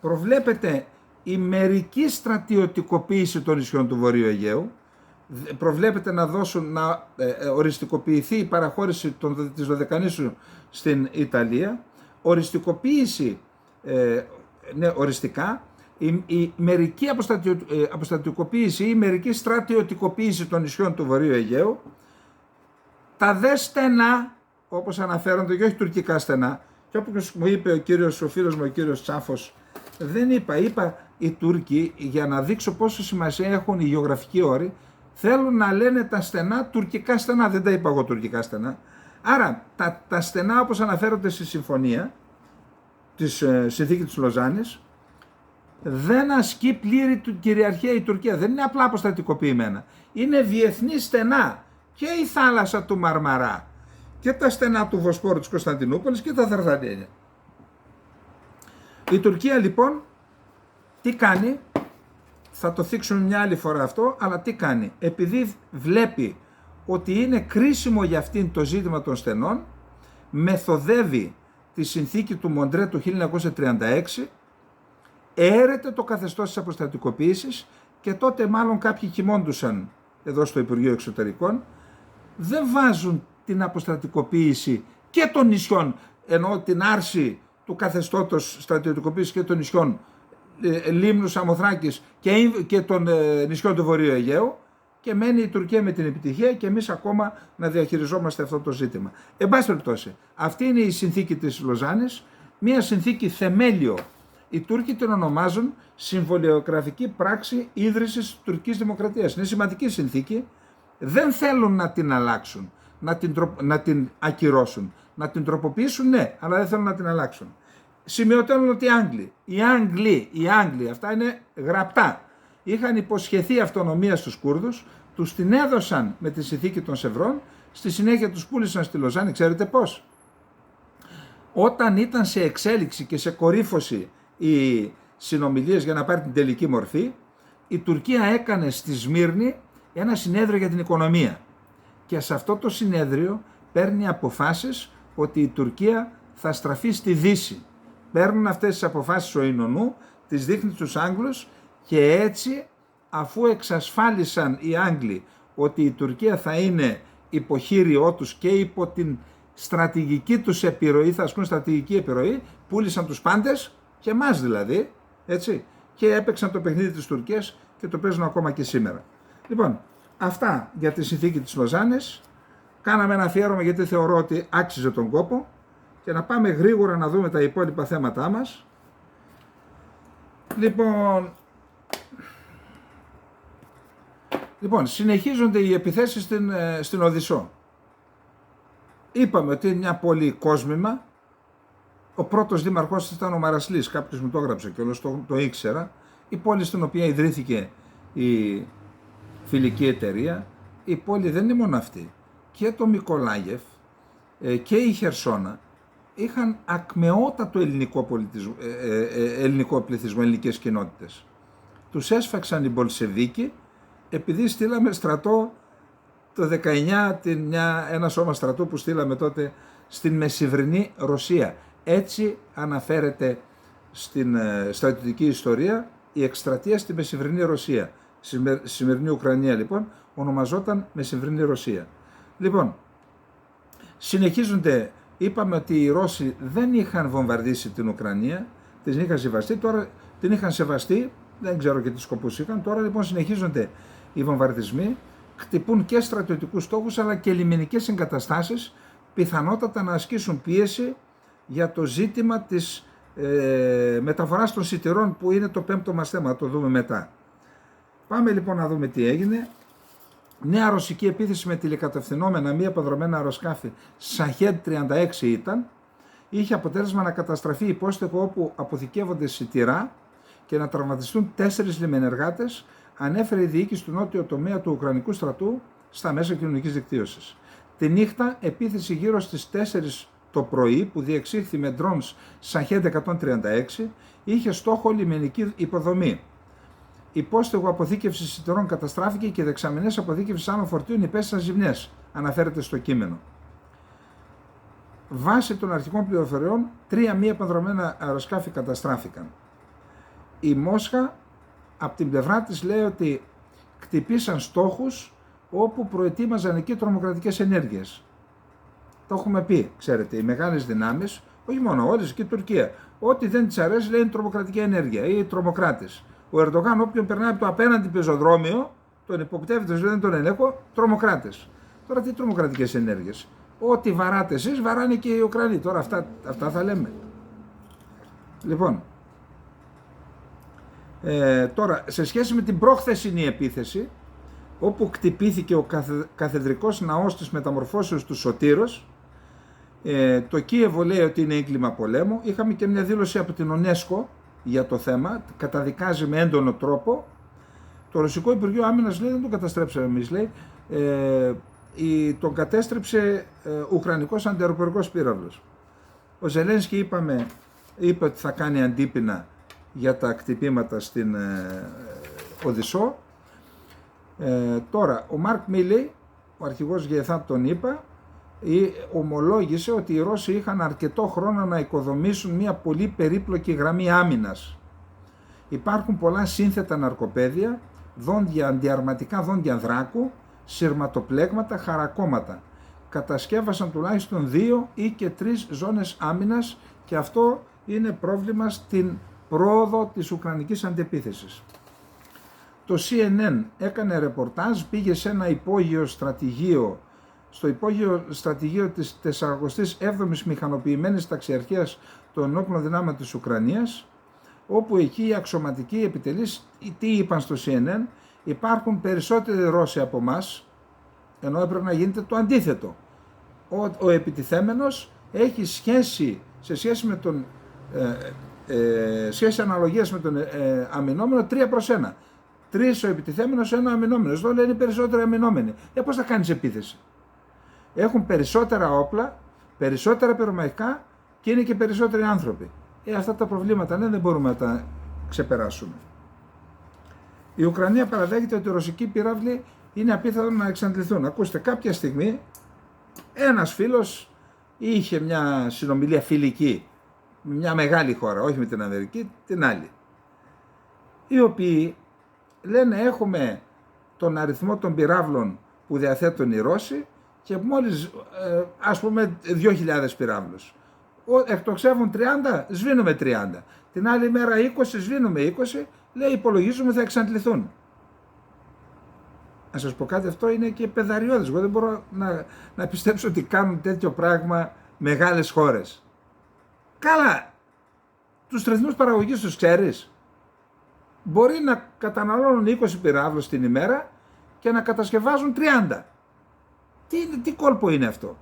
Προβλέπεται η μερική στρατιωτικοποίηση των νησιών του Βορείου Αιγαίου. Προβλέπεται να οριστικοποιηθεί η παραχώρηση της Δωδεκανήσου στην Ιταλία. Οριστικοποίηση, οριστικά, η μερική αποστρατιωτικοποίηση ή η μερική στρατιωτικοποίηση των νησιών του Βορείου Αιγαίου. Τα δε στενά, όπως αναφέρονται, και όχι τουρκικά στενά, και όπως μου είπε ο φίλος μου ο κύριος Τσάφος, δεν είπα οι Τούρκοι, για να δείξω πόσο σημασία έχουν οι γεωγραφικοί όροι, θέλουν να λένε τα στενά τουρκικά στενά, δεν τα είπα εγώ τουρκικά στενά. Άρα τα στενά, όπως αναφέρονται στη συμφωνία της συνθήκη της Λοζάνης, δεν ασκεί πλήρη κυριαρχία η Τουρκία, δεν είναι απλά αποστατικοποιημένα. Είναι διεθνή στενά, και η θάλασσα του Μαρμαρά και τα στενά του Βοσπόρου της Κωνσταντινούπολης και τα Δαρδανέλια. Η Τουρκία λοιπόν τι κάνει? Θα το θίξουμε μια άλλη φορά αυτό, αλλά τι κάνει? Επειδή βλέπει ότι είναι κρίσιμο για αυτήν το ζήτημα των στενών, μεθοδεύει τη συνθήκη του Μοντρέ του 1936, έρεται το καθεστώς της αποστατικοποίησης, και τότε μάλλον κάποιοι κοιμώντουσαν εδώ στο Υπουργείο Εξωτερικών, δεν βάζουν την αποστρατικοποίηση και των νησιών, ενώ την άρση του καθεστώτος στρατιωτικοποίησης και των νησιών Λίμνου, Σαμοθράκης και των νησιών του Βορείου Αιγαίου, και μένει η Τουρκία με την επιτυχία και εμείς ακόμα να διαχειριζόμαστε αυτό το ζήτημα. Εν πάση περιπτώσει, αυτή είναι η συνθήκη της Λοζάνης, μια συνθήκη θεμέλιο. Οι Τούρκοι την ονομάζουν συμβολιογραφική πράξη ίδρυσης της τουρκικής δημοκρατίας. Είναι σημαντική συνθήκη, δεν θέλουν να την αλλάξουν, να την ακυρώσουν. Να την τροποποιήσουν, ναι, αλλά δεν θέλουν να την αλλάξουν. Σημειωτέλουν ότι οι Άγγλοι, αυτά είναι γραπτά, είχαν υποσχεθεί αυτονομία στους Κούρδους, τους την έδωσαν με τη συνθήκη των Σευρών, στη συνέχεια τους πούλησαν στη Λοζάνη, ξέρετε πώς? Όταν ήταν σε εξέλιξη και σε κορύφωση οι συνομιλίες για να πάρει την τελική μορφή, η Τουρκία έκανε στη Σμύρνη ένα συνέδριο για την οικονομία. Και σε αυτό το συνέδριο παίρνει αποφάσεις ότι η Τουρκία θα στραφεί στη Δύση. Παίρνουν αυτές τις αποφάσεις ο Ινονού, τις δείχνει στους Άγγλους, και έτσι, αφού εξασφάλισαν οι Άγγλοι ότι η Τουρκία θα είναι υποχείριό τους και υπό την στρατηγική τους επιρροή, θα ασκούν στρατηγική επιρροή, πούλησαν τους πάντες και εμάς δηλαδή, έτσι, και έπαιξαν το παιχνίδι της Τουρκίας και το παίζουν ακόμα και σήμερα. Λοιπόν, αυτά για τη συνθήκη της Λοζάνης. Κάναμε ένα αφιέρωμα γιατί θεωρώ ότι άξιζε τον κόπο και να πάμε γρήγορα να δούμε τα υπόλοιπα θέματά μας. Λοιπόν, συνεχίζονται οι επιθέσεις στην Οδυσσό. Είπαμε ότι είναι μια πόλη κόσμημα. Ο πρώτος δήμαρχός ήταν ο Μαρασλής, κάποιος μου το έγραψε και όλος το ήξερα. Η πόλη στην οποία ιδρύθηκε η φιλική εταιρεία. Η πόλη δεν είναι μόνο αυτή. Και το Μικολάγεφ και η Χερσόνα είχαν ακμεότατο ελληνικό πληθυσμό, ελληνικές κοινότητες. Τους έσφαξαν οι Μπολσεβίκοι επειδή στείλαμε στρατό το 19, ένα σώμα στρατού που στείλαμε τότε στην μεσημβρινή Ρωσία. Έτσι αναφέρεται στην στρατιωτική ιστορία η εκστρατεία στη μεσημβρινή Ρωσία. Σημερινή Ουκρανία λοιπόν ονομαζόταν μεσημβρινή Ρωσία. Λοιπόν, συνεχίζονται, είπαμε ότι οι Ρώσοι δεν είχαν βομβαρδίσει την Ουκρανία, την είχαν σεβαστεί, τώρα την είχαν σεβαστεί, δεν ξέρω και τι σκοπούς είχαν, τώρα λοιπόν συνεχίζονται οι βομβαρδισμοί, χτυπούν και στρατιωτικούς στόχους αλλά και λιμενικές εγκαταστάσεις, πιθανότατα να ασκήσουν πίεση για το ζήτημα της μεταφοράς των σιτηρών που είναι το πέμπτο μας θέμα, το δούμε μετά. Πάμε λοιπόν να δούμε τι έγινε. Νέα ρωσική επίθεση με τηλεκατευθυνόμενα μη αποδρομένα αεροσκάφη Σαχέντ 36 ήταν. Είχε αποτέλεσμα να καταστραφεί υπόστεγο όπου αποθηκεύονται σιτηρά και να τραυματιστούν 4 λιμενεργάτες, ανέφερε η διοίκηση του νότιου τομέα του Ουκρανικού στρατού στα μέσα κοινωνικής δικτύωσης. Τη νύχτα επίθεση γύρω στις 4 το πρωί που διεξήχθη με drones Σαχέντ 136 είχε στόχο λιμενική υποδομή. Υπόστεγο αποθήκευση σιτηρών καταστράφηκε και δεξαμενές αποθήκευση άλλων φορτίων υπέστησαν ζημιές, αναφέρεται στο κείμενο. Βάσει των αρχικών πληροφοριών, 3 μη επανδρομένα αεροσκάφη καταστράφηκαν. Η Μόσχα από την πλευρά της λέει ότι χτυπήσαν στόχους όπου προετοίμαζαν εκεί τρομοκρατικές ενέργειες. Το έχουμε πει, ξέρετε, οι μεγάλες δυνάμεις, όχι μόνο όλες και η Τουρκία, ό,τι δεν της αρέσει λέει είναι τρομοκρατική ενέργεια ή τρομοκράτες. Ο Ερντογάν, όποιον περνάει από το απέναντι πεζοδρόμιο, τον υποπτεύεται, δεν τον ελέγχω, τρομοκράτες. Τώρα τι τρομοκρατικές ενέργειες? Ό,τι βαράτε εσείς, βαράνε και οι Ουκρανοί. Τώρα αυτά θα λέμε. Λοιπόν, τώρα σε σχέση με την προχθεσινή επίθεση, όπου κτυπήθηκε ο καθεδρικός ναός της μεταμορφώσεως του Σωτήρος, το Κίεβο λέει ότι είναι έγκλημα πολέμου. Είχαμε και μια δήλωση από την UNESCO για το θέμα, καταδικάζει με έντονο τρόπο. Το Ρωσικό Υπουργείο Άμυνας λέει δεν τον καταστρέψαμε εμείς, λέει, τον κατέστρεψε Ουκρανικός αντιαεροπορικός πύραυλος. Ο Ζελένσκι είπε ότι θα κάνει αντίπεινα για τα κτυπήματα στην Οδυσσό. Τώρα, ο Μαρκ Μίλεϊ, ο αρχηγός ΓΕΘΑΠ τον είπα, ομολόγησε ότι οι Ρώσοι είχαν αρκετό χρόνο να οικοδομήσουν μια πολύ περίπλοκη γραμμή άμυνας. Υπάρχουν πολλά σύνθετα ναρκοπαίδια, αντιαρματικά δόντια δράκου, σειρματοπλέγματα, χαρακόμματα. Κατασκεύασαν τουλάχιστον 2 ή και 3 ζώνες άμυνας και αυτό είναι πρόβλημα στην πρόοδο της Ουκρανικής αντεπίθεσης. Το CNN έκανε ρεπορτάζ, πήγε σε ένα υπόγειο στρατηγείο, στο υπόγειο στρατηγείο της 47ης Μηχανοποιημένης Ταξιαρχίας των Ενόπλων Δυνάμεων της Ουκρανίας, όπου εκεί οι αξιωματικοί επιτελείς, τι είπαν στο CNN, υπάρχουν περισσότεροι Ρώσοι από εμάς, ενώ έπρεπε να γίνεται το αντίθετο. Ο επιτιθέμενος έχει σχέση αναλογίας με τον αμυνόμενο 3/1. 3 ο επιτιθέμενος, 1 ο αμυνόμενος. Εδώ λένε περισσότεροι αμυνόμενοι. Πώς θα κάνεις επίθεση? Έχουν περισσότερα όπλα, περισσότερα πυρομαχικά και είναι και περισσότεροι άνθρωποι. Αυτά τα προβλήματα δεν μπορούμε να τα ξεπεράσουμε. Η Ουκρανία παραδέχεται ότι οι ρωσικοί πυράβλοι είναι απίθανο να εξαντληθούν. Ακούστε, κάποια στιγμή ένας φίλος είχε μια συνομιλία φιλική με μια μεγάλη χώρα, όχι με την Αμερική, την άλλη, οι οποίοι λένε έχουμε τον αριθμό των πυράβλων που διαθέτουν οι Ρώσοι και μόλις ας πούμε 2.000 πυράβλους. Εκτοξεύουν 30, σβήνουμε 30. Την άλλη μέρα 20, σβήνουμε 20, λέει υπολογίζουμε θα εξαντληθούν. Να σας πω κάτι, αυτό είναι και παιδαριώδες. Εγώ δεν μπορώ να πιστέψω ότι κάνουν τέτοιο πράγμα μεγάλες χώρες. Καλά, τους ρυθμούς παραγωγής τους ξέρεις. Μπορεί να καταναλώνουν 20 πυράβλους την ημέρα και να κατασκευάζουν 30. Τι κόλπο είναι αυτό.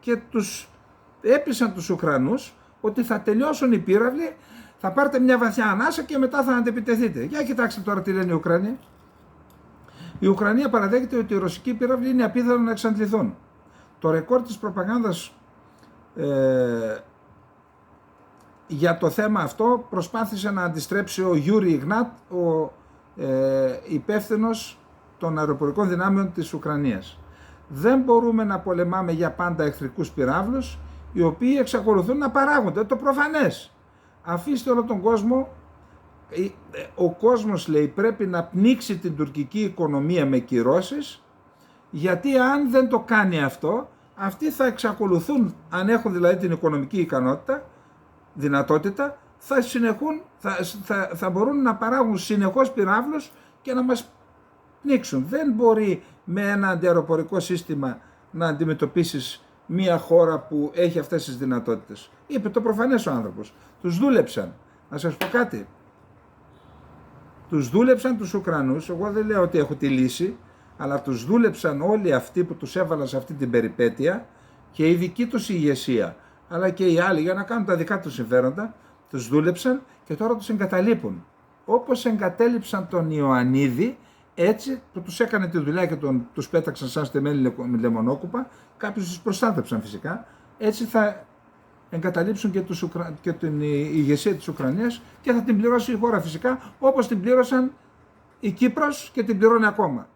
Και τους έπεισαν τους Ουκρανούς ότι θα τελειώσουν οι πύραυλοι, θα πάρετε μια βαθιά ανάσα και μετά θα αντεπιτεθείτε. Για κοιτάξτε τώρα τι λένε οι Ουκρανοί. Η Ουκρανία παραδέχεται ότι οι ρωσικοί πύραυλοι είναι απίθανο να εξαντληθούν. Το ρεκόρ της προπαγάνδας για το θέμα αυτό προσπάθησε να αντιστρέψει ο Γιούρι Ιγνάτ, ο υπεύθυνος των αεροπορικών δυνάμεων της Ουκρανίας. Δεν μπορούμε να πολεμάμε για πάντα εχθρικούς πυράβλους, οι οποίοι εξακολουθούν να παράγονται. Το προφανές. Αφήστε όλο τον κόσμο. Ο κόσμος, λέει, πρέπει να πνίξει την τουρκική οικονομία με κυρώσεις, γιατί αν δεν το κάνει αυτό, αυτοί θα εξακολουθούν, αν έχουν δηλαδή την οικονομική δυνατότητα, θα μπορούν να παράγουν συνεχώς πυράβλους και να μας πνίξουν. Δεν μπορεί με ένα αντιαεροπορικό σύστημα να αντιμετωπίσεις μια χώρα που έχει αυτές τις δυνατότητες. Είπε το προφανές ο άνθρωπος. Τους δούλεψαν. Να σας πω κάτι. Τους δούλεψαν τους Ουκρανούς, εγώ δεν λέω ότι έχω τη λύση, αλλά τους δούλεψαν όλοι αυτοί που τους έβαλαν σε αυτή την περιπέτεια και η δική τους ηγεσία, αλλά και οι άλλοι για να κάνουν τα δικά τους συμφέροντα, τους δούλεψαν και τώρα τους εγκαταλείπουν. Όπως εγκατέλειψαν τον Ιωαννίδη, έτσι που τους έκανε τη δουλειά και τους πέταξαν σαν στεμένη λεμονόκουπα, κάποιους τους προστάτεψαν φυσικά, έτσι θα εγκαταλείψουν και την ηγεσία της Ουκρανίας και θα την πληρώσει η χώρα φυσικά, όπως την πλήρωσαν η Κύπρος και την πληρώνει ακόμα.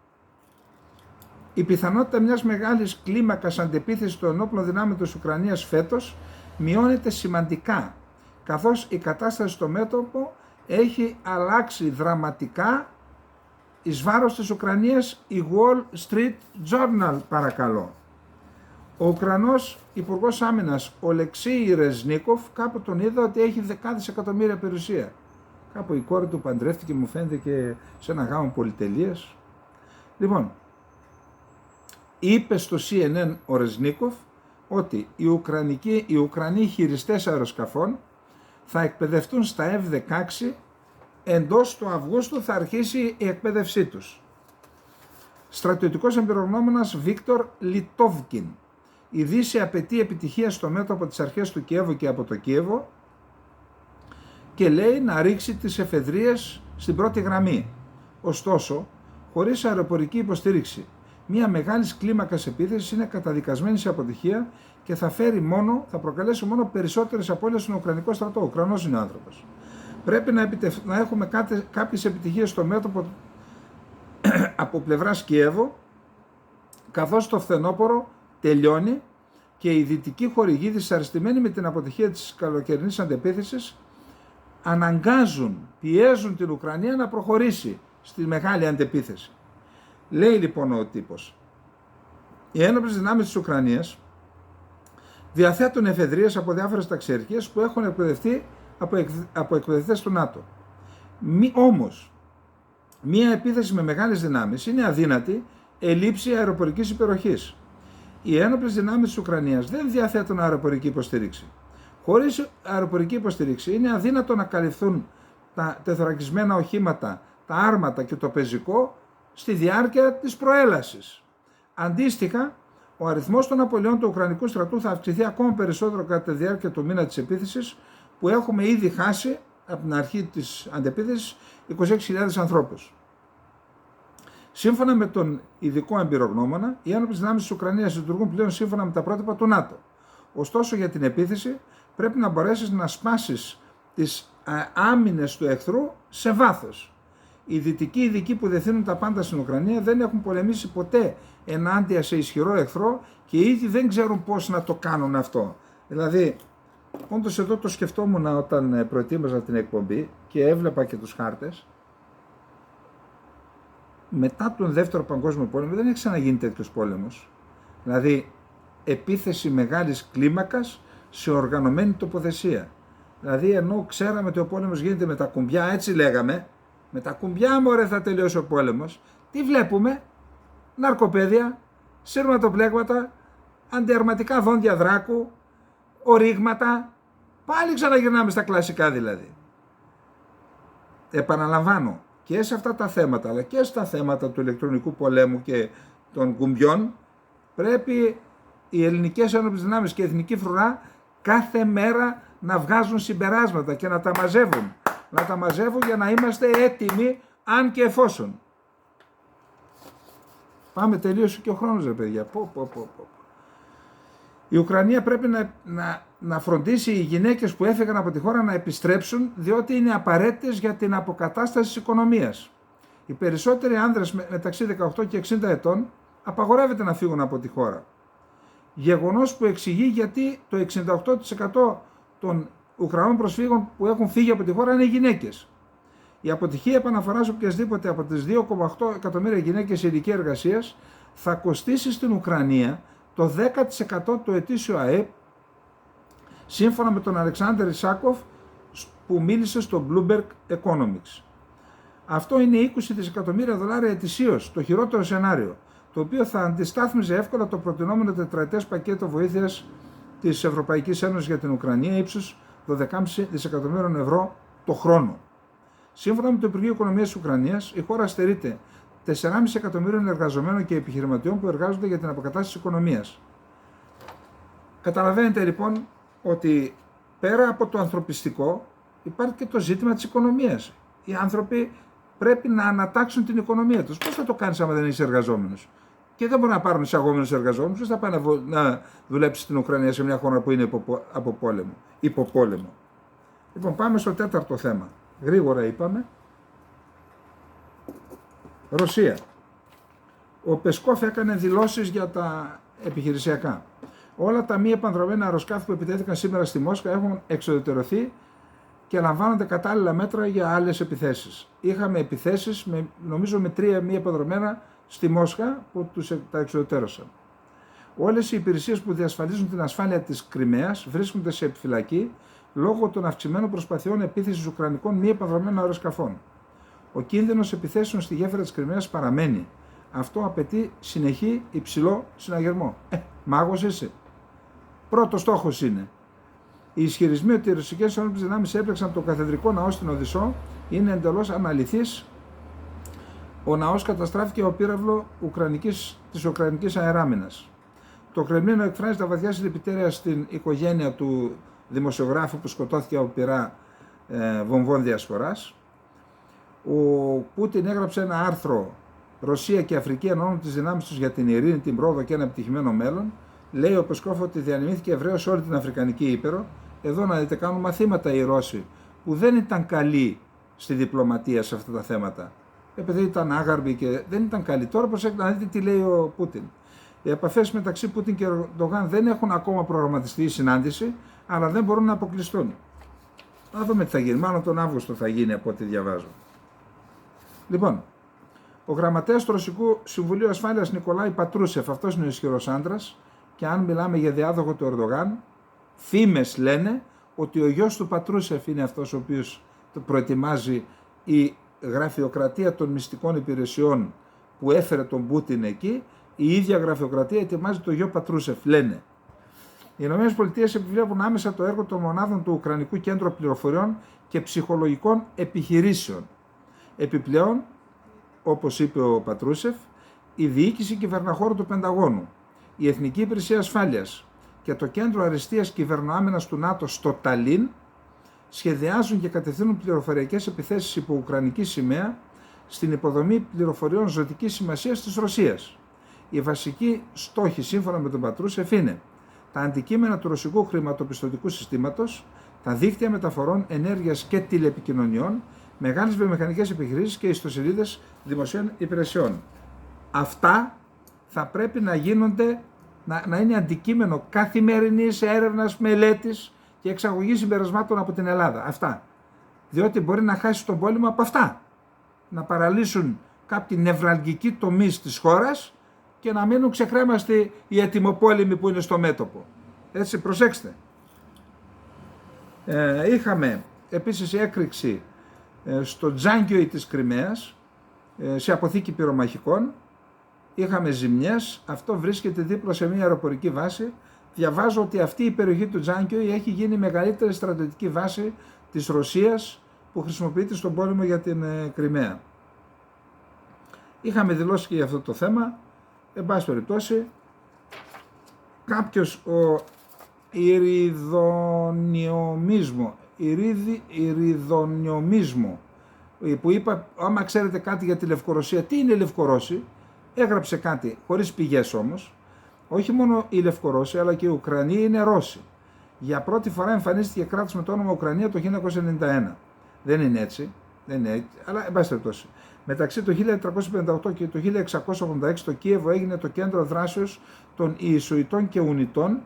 Η πιθανότητα μιας μεγάλης κλίμακας αντεπίθεσης των ενόπλων δυνάμεων της Ουκρανίας φέτος μειώνεται σημαντικά, καθώς η κατάσταση στο μέτωπο έχει αλλάξει δραματικά εις βάρος της Ουκρανίας. Η Wall Street Journal, παρακαλώ. Ο Ουκρανός Υπουργός Άμυνας, ο Ολεξίη Ρεζνίκοφ, κάπου τον είδα ότι έχει δεκάδες εκατομμύρια περιουσία. Κάπου η κόρη του παντρεύτηκε, μου φαίνεται, και σε ένα γάμο πολυτελείας. Λοιπόν, είπε στο CNN ο Ρεζνίκοφ ότι οι Ουκρανοί χειριστές αεροσκαφών θα εκπαιδευτούν στα F-16, εντός του Αυγούστου θα αρχίσει η εκπαίδευσή τους. Στρατιωτικός εμπειρογνώμονας Βίκτορ Λιτόβκιν. Η Δύση απαιτεί επιτυχία στο μέτωπο της αρχές του Κιέβου και από το Κίεβο και λέει να ρίξει τις εφεδρίες στην πρώτη γραμμή. Ωστόσο, χωρίς αεροπορική υποστήριξη, μια μεγάλη κλίμακας επίθεση είναι καταδικασμένη σε αποτυχία και θα προκαλέσει μόνο περισσότερες απώλειες στον Ουκρανικό στρατό. Ο Ουκρανός είναι ο άνθρωπος. Πρέπει να έχουμε κάποιες επιτυχίες στο μέτωπο από πλευράς Κιέβου, καθώς το φθινόπωρο τελειώνει και οι δυτικοί χορηγοί, δυσαρεστημένοι με την αποτυχία της καλοκαιρινής αντεπίθεσης, πιέζουν την Ουκρανία να προχωρήσει στη μεγάλη αντεπίθεση. Λέει λοιπόν ο τύπος, οι ένοπλες δυνάμεις της Ουκρανίας διαθέτουν εφεδρίες από διάφορες ταξιαρχίες που έχουν εκπαιδευτεί από εκπαιδευτές του ΝΑΤΟ. Όμως, μία επίθεση με μεγάλες δυνάμεις είναι αδύνατη ελήψη αεροπορικής υπεροχής. Οι ένοπλες δυνάμεις της Ουκρανίας δεν διαθέτουν αεροπορική υποστήριξη. Χωρίς αεροπορική υποστήριξη είναι αδύνατο να καλυφθούν τα τεθωρακισμένα οχήματα, τα άρματα και το πεζικό στη διάρκεια της προέλασης. Αντίστοιχα, ο αριθμός των απολειών του Ουκρανικού στρατού θα αυξηθεί ακόμα περισσότερο κατά τη διάρκεια του μήνα της επίθεσης, που έχουμε ήδη χάσει από την αρχή της αντεπίθεσης 26.000 ανθρώπους. Σύμφωνα με τον ειδικό εμπειρογνώμονα, οι ένοπλες δυνάμεις της Ουκρανίας λειτουργούν πλέον σύμφωνα με τα πρότυπα του ΝΑΤΟ. Ωστόσο, για την επίθεση πρέπει να μπορέσεις να σπάσεις τις άμυνες του εχθρού σε βάθος. Οι δυτικοί ειδικοί που δεθύνουν τα πάντα στην Ουκρανία δεν έχουν πολεμήσει ποτέ ενάντια σε ισχυρό εχθρό και ήδη δεν ξέρουν πώς να το κάνουν αυτό. Δηλαδή, όντως εδώ το σκεφτόμουν όταν προετοίμαζα την εκπομπή και έβλεπα και τους χάρτες. μετά τον Δεύτερο Παγκόσμιο Πόλεμο δεν έχει ξαναγίνει τέτοιος πόλεμος. Δηλαδή επίθεση μεγάλης κλίμακας σε οργανωμένη τοποθεσία. Δηλαδή ενώ ξέραμε ότι ο πόλεμος γίνεται με τα κουμπιά, έτσι λέγαμε, με τα κουμπιά μωρέ θα τελειώσει ο πόλεμος, τι βλέπουμε? Ναρκοπαίδια, σύρματοπλέγματα, αντιαρματικά δόντια δράκου, ορίγματα, πάλι ξαναγυρνάμε στα κλασικά δηλαδή. Επαναλαμβάνω, και σε αυτά τα θέματα αλλά και στα θέματα του ηλεκτρονικού πολέμου και των κουμπιών πρέπει οι ελληνικές ένοπλες δυνάμεις και η εθνική φρουρά κάθε μέρα να βγάζουν συμπεράσματα και να τα μαζεύουν. Να τα μαζεύουν για να είμαστε έτοιμοι αν και εφόσον. Πάμε, τελείωσε και ο χρόνος ρε παιδιά. Η Ουκρανία πρέπει να φροντίσει οι γυναίκες που έφυγαν από τη χώρα να επιστρέψουν, διότι είναι απαραίτητες για την αποκατάσταση της οικονομίας. Οι περισσότεροι άνδρες μεταξύ 18 και 60 ετών απαγορεύεται να φύγουν από τη χώρα. Γεγονός που εξηγεί γιατί το 68% των Ουκρανών προσφύγων που έχουν φύγει από τη χώρα είναι οι γυναίκες. Η αποτυχία επαναφοράς οποιασδήποτε από τις 2,8 εκατομμύρια γυναίκες σε ηλικία εργασίας θα κοστίσει στην Ουκρανία το 10% του ετήσιου ΑΕΠ, σύμφωνα με τον Αλεξάνδρ Ισάκοφ που μίλησε στο Bloomberg Economics. Αυτό είναι 20 δισεκατομμύρια δολάρια ετησίως, το χειρότερο σενάριο, το οποίο θα αντιστάθμιζε εύκολα το προτινόμενο τετραετές πακέτο βοήθειας της Ευρωπαϊκής Ένωσης για την Ουκρανία ύψους 12,5 δισεκατομμύρων ευρώ το χρόνο. Σύμφωνα με το Υπουργείο Οικονομίας της Ουκρανίας, η χώρα στερείται 4,5 εκατομμύριων εργαζομένων και επιχειρηματιών που εργάζονται για την αποκατάσταση της οικονομίας. Καταλαβαίνετε λοιπόν ότι πέρα από το ανθρωπιστικό υπάρχει και το ζήτημα της οικονομίας. Οι άνθρωποι πρέπει να ανατάξουν την οικονομία τους. Πώς θα το κάνεις άμα δεν έχεις εργαζόμενους? Και δεν μπορούν να πάρουν εισαγόμενους εργαζόμενους. Πώς θα πάνε να δουλέψει στην Ουκρανία σε μια χώρα που είναι υποπόλεμο. Λοιπόν, πάμε στο τέταρτο θέμα. Γρήγορα είπαμε. Ρωσία. Ο Πεσκόφ έκανε δηλώσεις για τα επιχειρησιακά. Όλα τα μη επανδρομένα αεροσκάφη που επιτέθηκαν σήμερα στη Μόσχα έχουν εξοδετερωθεί και λαμβάνονται κατάλληλα μέτρα για άλλες επιθέσεις. Είχαμε επιθέσεις νομίζω με 3 μη επανδρομένα στη Μόσχα που τα εξοδετερώσαν. Όλες οι υπηρεσίες που διασφαλίζουν την ασφάλεια της Κριμαίας βρίσκονται σε επιφυλακή λόγω των αυξημένων προσπαθειών επίθεσης ουκρανικών μη επανδρομένων αεροσκαφών. Ο κίνδυνος επιθέσεων στη γέφυρα της Κριμαίας παραμένει. Αυτό απαιτεί συνεχή υψηλό συναγερμό. Μάγος είσαι. Πρώτος στόχος είναι. Οι ισχυρισμοί ότι οι ρωσικές ένοπλες δυνάμεις έπλεξαν το καθεδρικό ναό στην Οδυσσό είναι εντελώς αναλυθείς. Ο ναός καταστράφηκε από πύραυλο της Ουκρανικής αεράμινας. Το Κρεμλίνο εκφράζει τα βαθιά συλληπιτήρια στην οικογένεια του δημοσιογράφου που σκοτώθηκε από πυρά βομβών διασποράς. Ο Πούτιν έγραψε ένα άρθρο «Ρωσία και Αφρική ενώνουν τις δυνάμεις τους για την ειρήνη, την πρόοδο και ένα επιτυχημένο μέλλον». Λέει ο Πεσκόφ ότι διανεμήθηκε ευρέως σε όλη την Αφρικανική Ήπειρο. Εδώ να δείτε, κάνουν μαθήματα οι Ρώσοι που δεν ήταν καλοί στη διπλωματία σε αυτά τα θέματα. Επειδή ήταν άγαρμποι και δεν ήταν καλοί. Τώρα προσέξτε να δείτε τι λέει ο Πούτιν. Οι επαφές μεταξύ Πούτιν και Ερντογάν δεν έχουν ακόμα προγραμματιστεί η συνάντηση, αλλά δεν μπορούν να αποκλειστούν. Να δούμε τι θα γίνει. Μάλλον τον Αύγουστο θα γίνει από ό,τι διαβάζω. Λοιπόν, ο γραμματέας του Ρωσικού Συμβουλίου Ασφάλειας Νικολάη Πατρούσεφ, αυτός είναι ο ισχυρός άντρας, και αν μιλάμε για διάδοχο του Ερντογάν, φήμες λένε ότι ο γιος του Πατρούσεφ είναι αυτός ο οποίος το προετοιμάζει η γραφειοκρατία των μυστικών υπηρεσιών που έφερε τον Πούτιν εκεί. Η ίδια γραφειοκρατία ετοιμάζει το γιο Πατρούσεφ, λένε. Οι ΗΠΑ επιβλέπουν άμεσα το έργο των μονάδων του Ουκρανικού Κέντρου Πληροφοριών και Ψυχολογικών Επιχειρήσεων. Επιπλέον, όπως είπε ο Πατρούσεφ, η διοίκηση κυβερναχώρου του Πενταγώνου, η Εθνική Υπηρεσία Ασφάλειας και το Κέντρο Αριστείας Κυβερνοάμυνας του ΝΑΤΟ στο Ταλίν σχεδιάζουν και κατευθύνουν πληροφοριακές επιθέσεις υπό ουκρανική σημαία στην υποδομή πληροφοριών ζωτικής σημασίας της Ρωσίας. Οι βασικοί στόχοι, σύμφωνα με τον Πατρούσεφ, είναι τα αντικείμενα του ρωσικού χρηματοπιστωτικού συστήματος, τα δίκτυα μεταφορών ενέργειας και τηλεπικοινωνιών, μεγάλες βιομηχανικές επιχειρήσεις και ιστοσελίδες δημοσίων υπηρεσιών. Αυτά θα πρέπει να γίνονται, να είναι αντικείμενο καθημερινής έρευνας, μελέτης και εξαγωγής συμπερασμάτων από την Ελλάδα. Αυτά. Διότι μπορεί να χάσει τον πόλεμο από αυτά. Να παραλύσουν κάποιοι νευραλγικοί τομείς της χώρας και να μείνουν ξεκρέμαστοι οι ετοιμοπόλεμοι που είναι στο μέτωπο. Έτσι, προσέξτε. Είχαμε επίσης έκρηξη στο Τζάνγκιοι της Κριμαίας, σε αποθήκη πυρομαχικών. Είχαμε ζημιές, αυτό βρίσκεται δίπλα σε μια αεροπορική βάση. Διαβάζω ότι αυτή η περιοχή του Τζάνγκιοι έχει γίνει η μεγαλύτερη στρατιωτική βάση της Ρωσίας που χρησιμοποιείται στον πόλεμο για την Κριμαία. Είχαμε δηλώσει και για αυτό το θέμα. Εν πάση περιπτώσει, κάποιος ο Ηριδονιομίσμο που είπα, άμα ξέρετε κάτι για τη Λευκορωσία, τι είναι η Λευκορώσοι, έγραψε κάτι, χωρίς πηγές όμως. Όχι μόνο οι Λευκορώσοι, αλλά και οι Ουκρανοί είναι Ρώσοι. Για πρώτη φορά εμφανίστηκε κράτος με το όνομα Ουκρανία το 1991. Δεν είναι έτσι, αλλά εν πάση περιπτώσει. Μεταξύ το 1358 και το 1686 το Κίεβο έγινε το κέντρο δράσεως των Ιησουητών και Ουνιτών,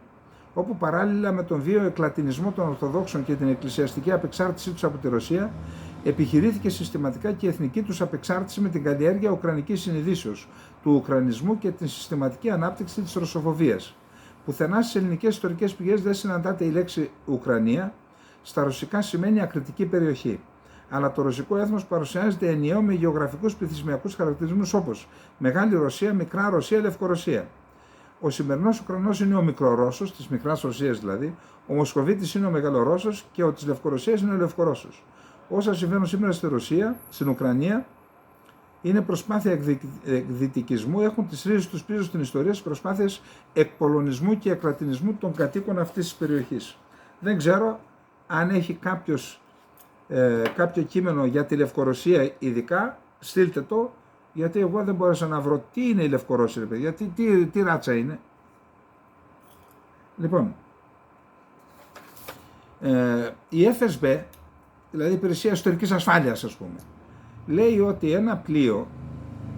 όπου παράλληλα με τον βίαιο εκλατινισμό των Ορθοδόξων και την εκκλησιαστική απεξάρτησή τους από τη Ρωσία, επιχειρήθηκε συστηματικά και η εθνική τους απεξάρτηση με την καλλιέργεια ουκρανικής συνειδήσεως, του ουκρανισμού και την συστηματική ανάπτυξη της ρωσοφοβίας. Πουθενά στις ελληνικές ιστορικές πηγές δεν συναντάται η λέξη Ουκρανία, στα ρωσικά σημαίνει ακριτική περιοχή. Αλλά το ρωσικό έθνος παρουσιάζεται ενιαίο με γεωγραφικούς πληθυσμιακούς χαρακτηρισμούς όπως Μεγάλη Ρωσία, Μικρά Ρωσία, Λευκορωσία. Ο σημερινός Ουκρανός είναι ο Μικρορώσος, της Μικράς Ρωσίας δηλαδή, ο Μοσχοβίτης είναι ο Μεγαλορώσος και ο της Λευκορωσίας είναι ο Λευκορώσος. Όσα συμβαίνουν σήμερα στη Ρωσία, στην Ουκρανία, είναι προσπάθεια εκδυτικισμού, έχουν τις ρίζες τους πίσω στην ιστορία στις προσπάθειες εκπολωνισμού και εκλατινισμού των κατοίκων αυτής της περιοχής. Δεν ξέρω αν έχει κάποιο κείμενο για τη Λευκορωσία ειδικά, στείλτε το, γιατί εγώ δεν μπόρεσα να βρω τι είναι η Λευκορώσια, ρε παιδιά, τι ράτσα είναι. Λοιπόν, η FSB, δηλαδή η Υπηρεσία Εσωτερικής Ασφάλειας ας πούμε, λέει ότι ένα πλοίο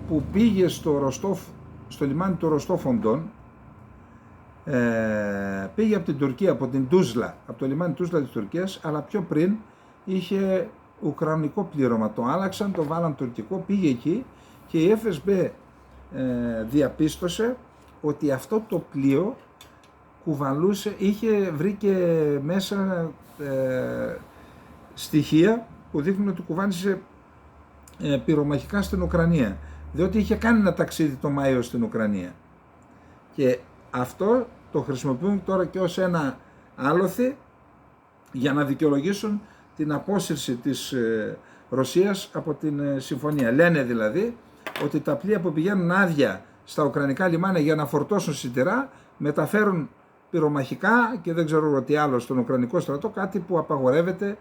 που πήγε στο λιμάνι του Ροστόφ-on-Don, πήγε από την Τουρκία, από την Τούσλα, από το λιμάνι Τούσλα της Τουρκίας, αλλά πιο πριν είχε ουκρανικό πλήρωμα, το άλλαξαν, το βάλαν τουρκικό, πήγε εκεί και η FSB διαπίστωσε ότι αυτό το πλοίο κουβαλούσε, βρήκε μέσα στοιχεία που δείχνουν ότι κουβάλισε πυρομαχικά στην Ουκρανία, διότι είχε κάνει ένα ταξίδι το Μάιο στην Ουκρανία. Και αυτό το χρησιμοποιούν τώρα και ως ένα άλοθη για να δικαιολογήσουν την απόσυρση της Ρωσίας από την συμφωνία. Λένε δηλαδή ότι τα πλοία που πηγαίνουν άδεια στα ουκρανικά λιμάνια για να φορτώσουν σιτηρά μεταφέρουν πυρομαχικά και δεν ξέρω τι άλλο στον ουκρανικό στρατό, κάτι που απαγορεύεται,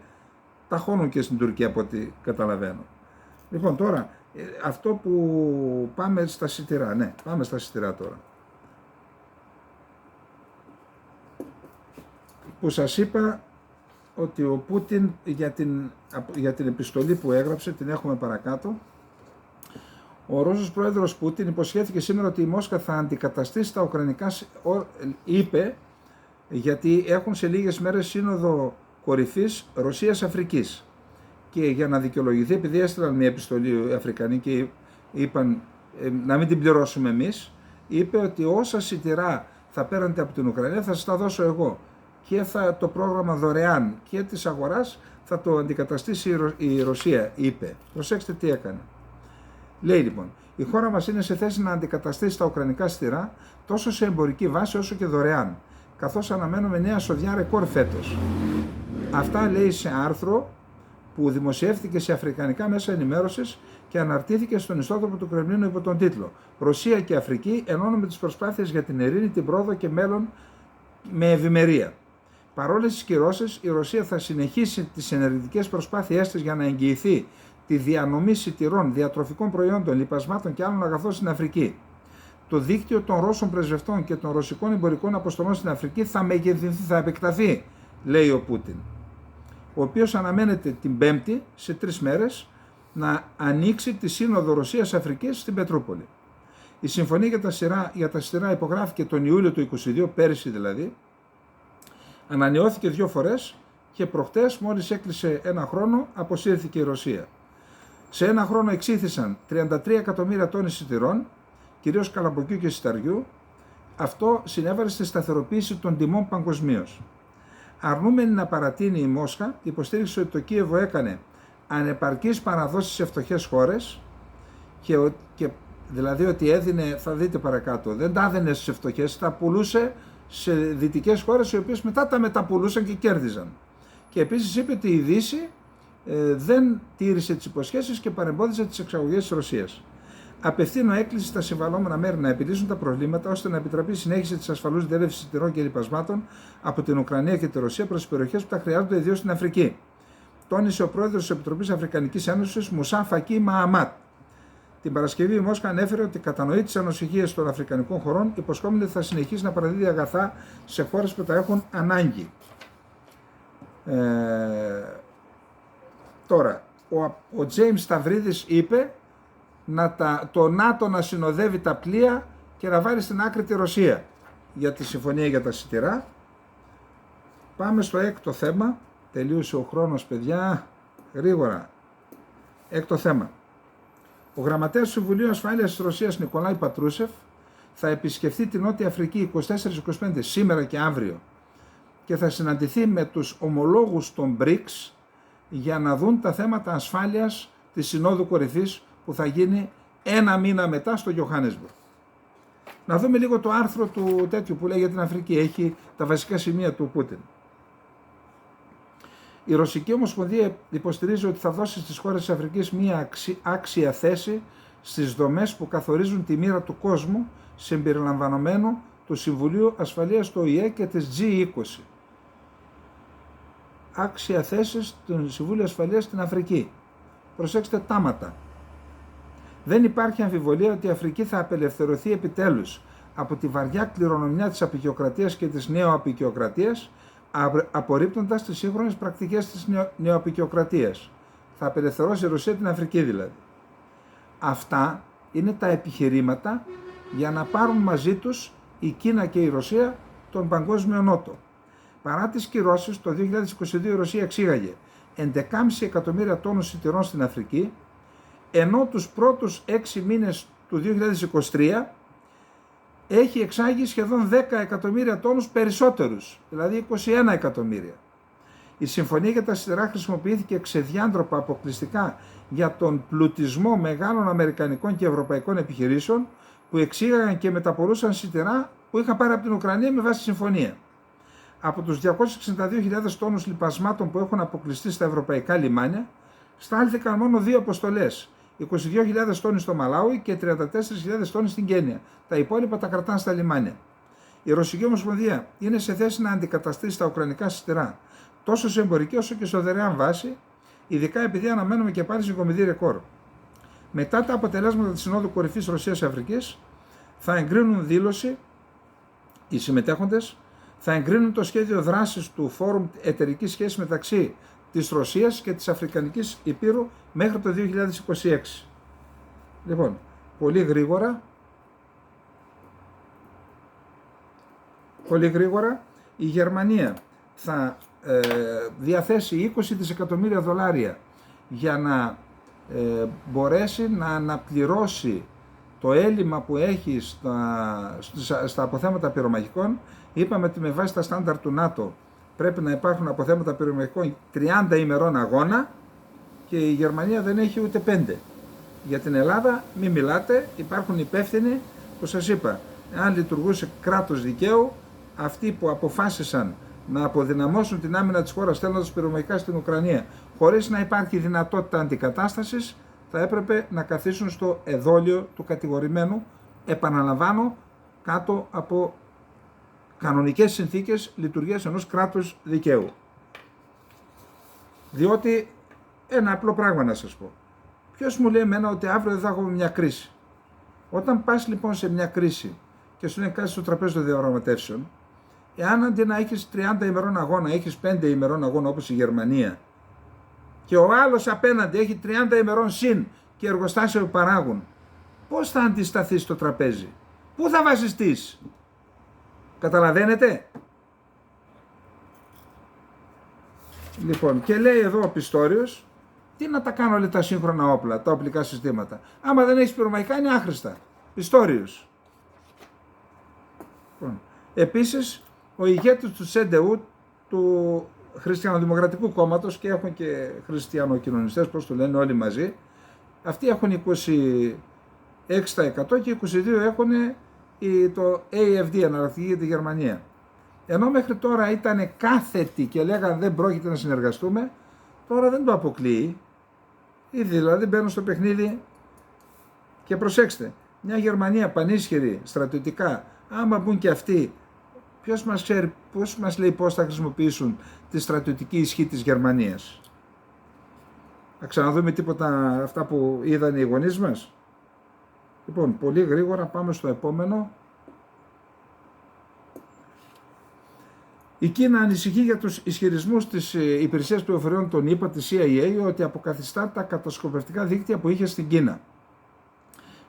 ταχώνουν και στην Τουρκία από ό,τι καταλαβαίνω. Λοιπόν, τώρα αυτό που πάμε στα σιτηρά, ναι, πάμε στα σιτηρά τώρα. Που σας είπα ότι ο Πούτιν για την επιστολή που έγραψε, την έχουμε παρακάτω, ο Ρώσος πρόεδρος Πούτιν υποσχέθηκε σήμερα ότι η Μόσχα θα αντικαταστήσει τα ουκρανικά, είπε, γιατί έχουν σε λίγες μέρες σύνοδο κορυφής Ρωσίας-Αφρικής. Και για να δικαιολογηθεί, επειδή έστειλαν μια επιστολή οι Αφρικανοί και είπαν να μην την πληρώσουμε εμείς, είπε ότι όσα σιτηρά θα παίρνετε από την Ουκρανία θα σας τα δώσω εγώ. Και το πρόγραμμα δωρεάν και της αγοράς θα το αντικαταστήσει η Ρωσία, είπε. Προσέξτε τι έκανε. Λέει λοιπόν, η χώρα μας είναι σε θέση να αντικαταστήσει τα ουκρανικά σιτηρά τόσο σε εμπορική βάση όσο και δωρεάν, καθώς αναμένουμε νέα σοδιά ρεκόρ φέτος. Αυτά λέει σε άρθρο που δημοσιεύτηκε σε αφρικανικά μέσα ενημέρωσης και αναρτήθηκε στον ιστότοπο του Κρεμλίνου υπό τον τίτλο «Ρωσία και Αφρική ενώνουμε τις προσπάθειες για την ειρήνη, την πρόοδο και μέλλον με ευημερία». Παρόλες τις κυρώσεις, η Ρωσία θα συνεχίσει τις ενεργητικές προσπάθειές της για να εγγυηθεί τη διανομή σιτηρών, διατροφικών προϊόντων, λιπασμάτων και άλλων αγαθών στην Αφρική. Το δίκτυο των Ρώσων πρεσβευτών και των ρωσικών εμπορικών αποστολών στην Αφρική θα μεγεθυνθεί, θα επεκταθεί, λέει ο Πούτιν, ο οποίος αναμένεται την Πέμπτη, σε 3 μέρες, να ανοίξει τη Σύνοδο Ρωσίας-Αφρικής στην Πετρούπολη. Η συμφωνία για τα σιτηρά υπογράφηκε τον Ιούλιο του 2022, πέρυσι δηλαδή, ανανεώθηκε 2 φορές και προχτές, μόλις έκλεισε 1 χρόνο, αποσύρθηκε η Ρωσία. Σε ένα χρόνο εξήθησαν 33 εκατομμύρια τόνοι σιτηρών, κυρίως καλαμποκιού και σιταριού. Αυτό συνέβαλε στη σταθεροποίηση των τιμών παγκοσμίως. Αρνούμενη να παρατείνει η Μόσχα, υποστήριξε ότι το Κίεβο έκανε ανεπαρκείς παραδόσεις σε φτωχές χώρες και δηλαδή ότι έδινε, θα δείτε παρακάτω, δεν τα έδινε σε φτωχές, τα πουλούσε σε δυτικές χώρες, οι οποίες μετά τα μεταπουλούσαν και κέρδιζαν. Και επίσης είπε ότι η Δύση δεν τήρησε τις υποσχέσεις και παρεμπόδιζε τις εξαγωγές της Ρωσίας. Απευθύνω έκκληση στα συμβαλόμενα μέρη να επιλύσουν τα προβλήματα ώστε να επιτραπεί η συνέχιση της ασφαλούς διέλευσης σιτηρών και λιπασμάτων από την Ουκρανία και τη Ρωσία προς τις περιοχές που τα χρειάζονται, ιδίως στην Αφρική. Τόνισε ο πρόεδρος της Επιτροπής Αφρικανικής Ένωσης, Μουσά Φακί Μααμάτ. Την Παρασκευή η Μόσχα ανέφερε ότι κατανοεί τις ανοσυχίες των αφρικανικών χωρών, υποσχόμενη ότι θα συνεχίσει να παραδίδει αγαθά σε χώρες που τα έχουν ανάγκη. Τώρα, ο Τζέιμς Σταυρίδης είπε το ΝΑΤΟ να συνοδεύει τα πλοία και να βάλει στην άκρη τη Ρωσία για τη συμφωνία για τα σιτηρά. Πάμε στο έκτο θέμα. Τελείωσε ο χρόνος, παιδιά, γρήγορα. Έκτο θέμα. Ο γραμματέας του Συμβουλίου Ασφάλειας της Ρωσίας, Νικολάη Πατρούσεφ, θα επισκεφθεί την Νότια Αφρική 24-25 σήμερα και αύριο και θα συναντηθεί με τους ομολόγους των BRICS για να δουν τα θέματα ασφάλειας της Συνόδου Κορυφής που θα γίνει ένα μήνα μετά στο Johannesburg. Να δούμε λίγο το άρθρο του τέτοιου που λέει για την Αφρική. Έχει τα βασικά σημεία του Πούτιν. Η Ρωσική Ομοσπονδία υποστηρίζει ότι θα δώσει στις χώρες της Αφρικής μία άξια θέση στις δομές που καθορίζουν τη μοίρα του κόσμου, συμπεριλαμβανομένου του Συμβουλίου Ασφαλείας του ΟΗΕ και της G20. Άξια θέση του Συμβουλίου Ασφαλείας στην Αφρική. Προσέξτε τάματα. Δεν υπάρχει αμφιβολία ότι η Αφρική θα απελευθερωθεί επιτέλους από τη βαριά κληρονομιά της αποικιοκρατίας και της νεοαποικιοκρατίας, απορρίπτοντας τις σύγχρονες πρακτικές της νεοαποικιοκρατίας. Θα απελευθερώσει η Ρωσία την Αφρική δηλαδή. Αυτά είναι τα επιχειρήματα για να πάρουν μαζί τους η Κίνα και η Ρωσία τον παγκόσμιο νότο. Παρά τις κυρώσεις, το 2022 η Ρωσία εξήγαγε 11,5 εκατομμύρια τόνους σιτηρών στην Αφρική, ενώ τους πρώτους 6 μήνες του 2023 έχει εξάγει σχεδόν 10 εκατομμύρια τόνους περισσότερους, δηλαδή 21 εκατομμύρια. Η συμφωνία για τα σιτηρά χρησιμοποιήθηκε ξεδιάντροπα αποκλειστικά για τον πλουτισμό μεγάλων αμερικανικών και ευρωπαϊκών επιχειρήσεων που εξήγαγαν και μεταπολούσαν σιτηρά που είχαν πάρει από την Ουκρανία με βάση τη συμφωνία. Από τους 262.000 τόνους λιπασμάτων που έχουν αποκλειστεί στα ευρωπαϊκά λιμάνια, στάλθηκαν μόνο 2 αποστολές. 22.000 τόνοι στο Μαλάουι και 34.000 τόνοι στην Κένια. Τα υπόλοιπα τα κρατάνε στα λιμάνια. Η Ρωσική Ομοσπονδία είναι σε θέση να αντικαταστήσει τα ουκρανικά σιτηρά τόσο σε εμπορική όσο και σε δωρεάν βάση, ειδικά επειδή αναμένουμε και πάλι συγκομιδή ρεκόρ. Μετά τα αποτελέσματα της Συνόδου Κορυφής Ρωσίας-Αφρικής, θα εγκρίνουν δήλωση οι συμμετέχοντες, θα εγκρίνουν το σχέδιο δράσης του Φόρουμ Εταιρικής Σχέσης μεταξύ της Ρωσίας και της Αφρικανικής Υπήρου μέχρι το 2026. Λοιπόν, πολύ γρήγορα η Γερμανία θα διαθέσει 20 δισεκατομμύρια δολάρια για να μπορέσει να αναπληρώσει το έλλειμμα που έχει στα αποθέματα πυρομαχικών. Είπαμε ότι με βάση τα στάνταρ του ΝΑΤΟ πρέπει να υπάρχουν αποθέματα πυρομαχικών 30 ημερών αγώνα και η Γερμανία δεν έχει ούτε 5. Για την Ελλάδα μην μιλάτε, υπάρχουν υπεύθυνοι που σας είπα, αν λειτουργούσε κράτος δικαίου, αυτοί που αποφάσισαν να αποδυναμώσουν την άμυνα της χώρας στέλνοντας πυρομαχικά στην Ουκρανία χωρίς να υπάρχει δυνατότητα αντικατάστασης, θα έπρεπε να καθίσουν στο εδόλιο του κατηγορημένου, επαναλαμβάνω, κάτω από κανονικές συνθήκες λειτουργίας ενός κράτους δικαίου. Διότι, ένα απλό πράγμα να σας πω. Ποιος μου λέει εμένα ότι αύριο δεν θα έχουμε μια κρίση? Όταν πας λοιπόν σε μια κρίση και σου λένε κάτι στο τραπέζι των διαπραγματεύσεων, εάν αντί να έχεις 30 ημερών αγώνα, έχεις 5 ημερών αγώνα όπως η Γερμανία, και ο άλλος απέναντι έχει 30 ημερών συν και εργοστάσια που παράγουν, πώς θα αντισταθείς στο τραπέζι? Πού θα βασιστείς? Καταλαβαίνετε? Λοιπόν, και λέει εδώ ο Πιστόριος, Τι να τα κάνω όλα τα σύγχρονα όπλα, τα οπλικά συστήματα. Άμα δεν έχεις πυρομαχικά είναι άχρηστα. Πιστόριος. Επίσης, ο ηγέτης του ΣΕΝΤΕΟΥ, του Χριστιανοδημοκρατικού Κόμματος, και έχουν και χριστιανοκοινωνιστές, πώς το λένε όλοι μαζί, αυτοί έχουν 26% και 22% έχουν το AFD, Εναλλακτική για τη Γερμανία. Ενώ μέχρι τώρα ήταν κάθετοι και λέγανε δεν πρόκειται να συνεργαστούμε, τώρα δεν το αποκλείει. Ήδη δηλαδή μπαίνουν στο παιχνίδι και προσέξτε, μια Γερμανία πανίσχυρη στρατιωτικά, άμα μπουν και αυτοί, ποιος μας ξέρει, ποιος μας λέει πώς θα χρησιμοποιήσουν τη στρατιωτική ισχύ της Γερμανίας. Θα ξαναδούμε τίποτα αυτά που είδαν οι γονείς μας. Λοιπόν, πολύ γρήγορα πάμε στο επόμενο. Η Κίνα ανησυχεί για τους ισχυρισμούς της Υπηρεσίας Πληροφοριών των ΗΠΑ, της CIA, ότι αποκαθιστά τα κατασκοπευτικά δίκτυα που είχε στην Κίνα.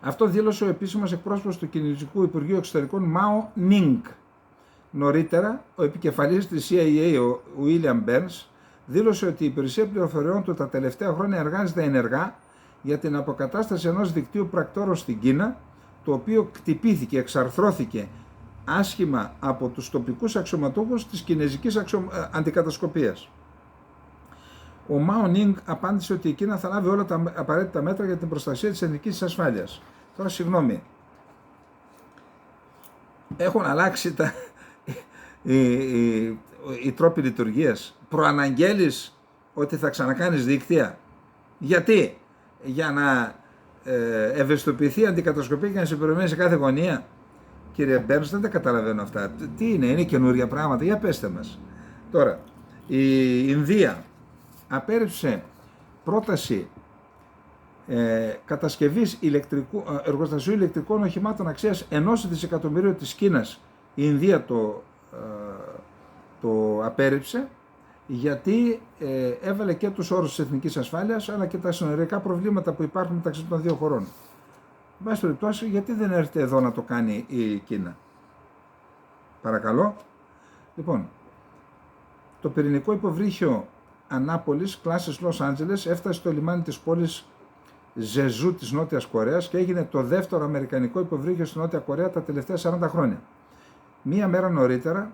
Αυτό δήλωσε ο επίσημος εκπρόσωπος του Κινέζικου Υπουργείου Εξωτερικών Μάο Νινγκ. Νωρίτερα, ο επικεφαλής της CIA, ο William Burns, δήλωσε ότι η Υπηρεσία Πληροφοριών του τα τελευταία χρόνια εργάζεται ενεργά για την αποκατάσταση ενός δικτύου πρακτόρων στην Κίνα, το οποίο κτυπήθηκε, εξαρθρώθηκε άσχημα από τους τοπικούς αξιωματούχους της κινέζικης αντικατασκοπίας. Ο Μάο Νινγκ απάντησε ότι η Κίνα θα λάβει όλα τα απαραίτητα μέτρα για την προστασία της εθνικής ασφάλειας. Τώρα, συγγνώμη, έχουν αλλάξει οι τρόποι λειτουργίας. Προαναγγέλεις ότι θα ξανακάνεις δίκτυα. Γιατί? Για να ευαισθητοποιηθεί η αντικατασκοπία και να συμπληρωθεί σε κάθε γωνία. Κύριε Μπέρνς, δεν τα καταλαβαίνω αυτά. Τι είναι καινούρια πράγματα, για πέστε μας. Τώρα, η Ινδία απέρριψε πρόταση κατασκευής εργοστασίου ηλεκτρικών οχημάτων αξίας 1 δισεκατομμυρίου της Κίνας. Η Ινδία το απέρριψε, γιατί έβαλε και τους όρους της εθνικής ασφάλειας, αλλά και τα συνοριακά προβλήματα που υπάρχουν μεταξύ των δύο χωρών. Εν πάση περιπτώσει, γιατί δεν έρχεται εδώ να το κάνει η Κίνα? Παρακαλώ. Λοιπόν, το πυρηνικό υποβρύχιο Ανάπολης, κλάσης Λος Άντζελες, έφτασε στο λιμάνι της πόλης Ζεζού της Νότιας Κορέας και έγινε το δεύτερο αμερικανικό υποβρύχιο στη Νότια Κορέα τα τελευταία 40 χρόνια. Μία μέρα νωρίτερα,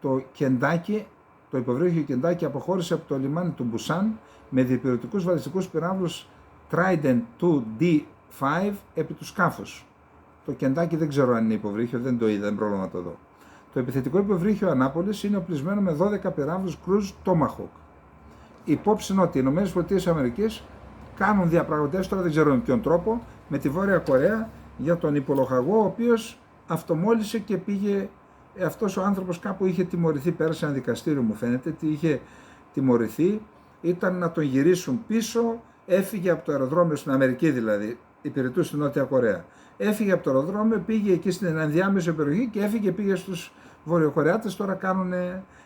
το υποβρύχιο Κεντάκι αποχώρησε από το λιμάνι του Μπουσάν με διπυρωτικούς βαλιστικούς πυράβλους Trident 2D5 επί του σκάφους. Το Κεντάκι δεν ξέρω αν είναι υποβρύχιο, δεν το είδα, δεν πρόλαβα να το δω. Το επιθετικό υποβρύχιο Ανάπολης είναι οπλισμένο με 12 πυράβλους Cruise Tomahawk. Υπόψη είναι ότι οι ΗΠΑ κάνουν διαπραγματεύσεις, τώρα δεν ξέρω με ποιον τρόπο, με τη Βόρεια Κορέα για τον υπολοχαγό, ο οποίος αυτομόλυσε και πήγε. Αυτός ο άνθρωπος κάπου είχε τιμωρηθεί, πέρασε ένα δικαστήριο μου φαίνεται, τι είχε τιμωρηθεί, ήταν να τον γυρίσουν πίσω, έφυγε από το αεροδρόμιο στην Αμερική δηλαδή, υπηρετούσε στην Νότια Κορέα. Έφυγε από το αεροδρόμιο, πήγε εκεί στην ενδιάμεση περιοχή και πήγε στους Βορειοκορεάτες, τώρα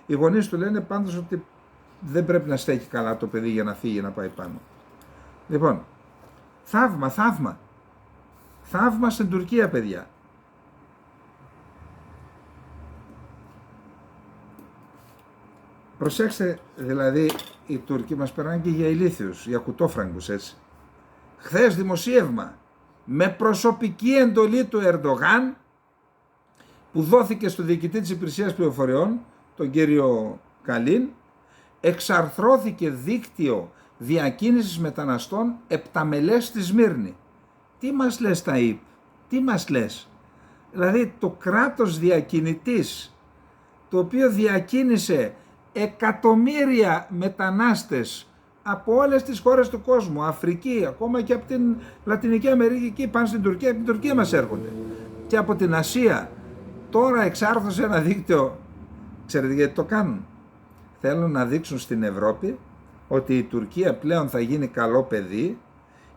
οι γονείς του λένε πάντως ότι δεν πρέπει να στέκει καλά το παιδί για να φύγει να πάει πάνω. Λοιπόν, θαύμα στην Τουρκία, παιδιά. Προσέξτε, δηλαδή, οι Τούρκοι μας περνάνε και για ηλίθιους, για κουτόφραγκους, έτσι. Χθες δημοσίευμα, με προσωπική εντολή του Ερντογάν, που δόθηκε στο διοικητή της Υπηρεσίας Πληροφοριών, τον κύριο Καλίν, εξαρθρώθηκε δίκτυο διακίνησης μεταναστών επταμελές στη Σμύρνη. Τι μας λες Ταΐπ, τι μας λες? Δηλαδή το κράτος διακινητής, το οποίο διακίνησε εκατομμύρια μετανάστες από όλες τις χώρες του κόσμου, Αφρική, ακόμα και από την Λατινική Αμερική, εκεί πάνε στην Τουρκία, από την Τουρκία μας έρχονται, και από την Ασία. Τώρα εξάρθωσε ένα δίκτυο. Ξέρετε γιατί το κάνουν? Θέλουν να δείξουν στην Ευρώπη ότι η Τουρκία πλέον θα γίνει καλό παιδί,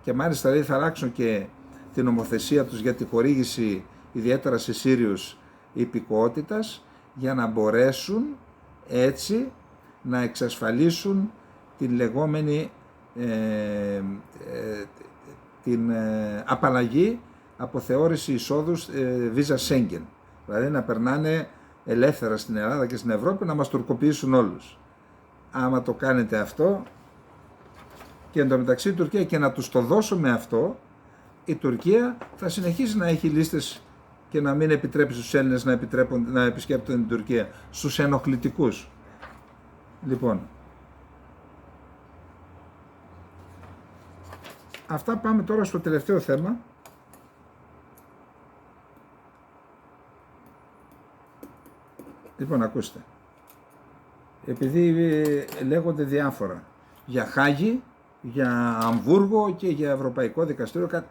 και μάλιστα δηλαδή θα αλλάξουν και την νομοθεσία τους για τη χορήγηση ιδιαίτερα σε Σύριους υπηκοότητας, για να μπορέσουν έτσι να εξασφαλίσουν την λεγόμενη απαλλαγή από θεώρηση εισόδου βίζα Σέγγεν. Δηλαδή να περνάνε ελεύθερα στην Ελλάδα και στην Ευρώπη, να μας τουρκοποιήσουν όλους. Άμα το κάνετε αυτό, Και εντωμεταξύ η Τουρκία, και να τους το δώσουμε αυτό, η Τουρκία θα συνεχίσει να έχει λίστες και να μην επιτρέπει στους Έλληνες να επισκέπτονται την Τουρκία, στους ενοχλητικούς. Λοιπόν, αυτά, πάμε τώρα στο τελευταίο θέμα. Λοιπόν, ακούστε. Επειδή λέγονται διάφορα για Χάγη, για Αμβούργο και για Ευρωπαϊκό Δικαστήριο,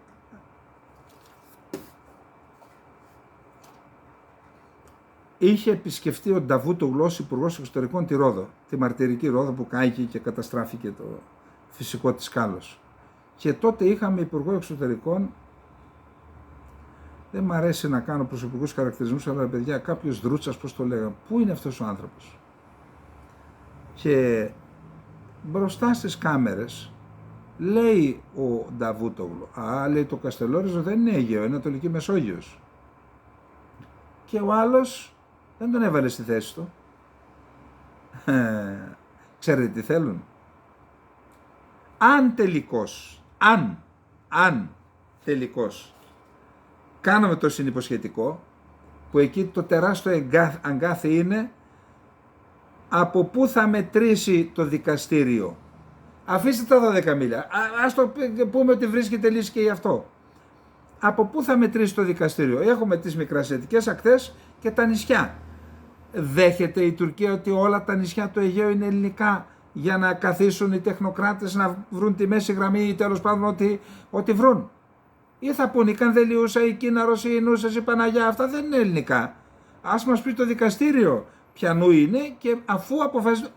είχε επισκεφτεί ο Νταβούτογλου ως Υπουργός Εξωτερικών τη Ρόδο, τη μαρτυρική Ρόδο που κάηκε και καταστράφηκε το φυσικό της σκάλος. Και τότε είχαμε Υπουργό Εξωτερικών, δεν μ' αρέσει να κάνω προσωπικούς χαρακτηρισμούς, αλλά παιδιά, κάποιος δρούτσας, πώς το λέγαμε, πού είναι αυτός ο άνθρωπος? Και μπροστά στις κάμερες λέει ο Νταβούτογλου, λέει, το Καστελόριζο δεν είναι Αιγαίο, είναι Ανατολική Μεσόγειος. Και ο άλλος δεν τον έβαλε στη θέση του. Ξέρετε τι θέλουν? Αν τελικώς, αν τελικώς κάναμε το συνυποσχετικό, που εκεί το τεράστιο αγκάθι είναι από πού θα μετρήσει το δικαστήριο. Αφήστε τα 12 μίλια, ας το πούμε ότι βρίσκεται λύση και γι' αυτό. Από πού θα μετρήσει το δικαστήριο? Έχουμε τις μικρασιατικές ακτές και τα νησιά. Δέχεται η Τουρκία ότι όλα τα νησιά του Αιγαίου είναι ελληνικά για να καθίσουν οι τεχνοκράτες να βρουν τη μέση γραμμή ή τέλος πάντων ό,τι βρουν? Ή θα πούνε η Κανδελιούσα, η Κίναρος, η Ινούσας, η Παναγιά, αυτά δεν είναι ελληνικά. Ας μας πει το δικαστήριο ποιανού είναι, και αφού αποφασίσουν,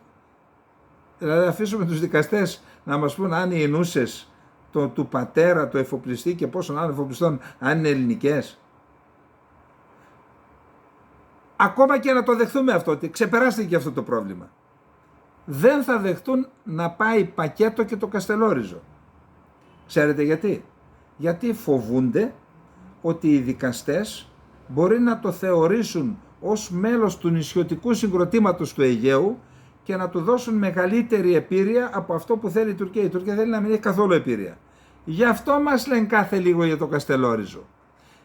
δηλαδή αφήσουμε τους δικαστές να μας πούν αν οι Ινούσες του πατέρα, το εφοπλιστή και πόσων άλλων εφοπλιστών, αν είναι ελληνικές. Ακόμα και να το δεχθούμε αυτό, ότι ξεπεράστηκε αυτό το πρόβλημα, δεν θα δεχτούν να πάει πακέτο και το Καστελόριζο. Ξέρετε γιατί? Γιατί φοβούνται ότι οι δικαστές μπορεί να το θεωρήσουν ως μέλος του νησιωτικού συγκροτήματος του Αιγαίου και να του δώσουν μεγαλύτερη επίρρεια από αυτό που θέλει η Τουρκία. Η Τουρκία θέλει να μην έχει καθόλου επίρρεια. Γι' αυτό μας λένε κάθε λίγο για το Καστελόριζο.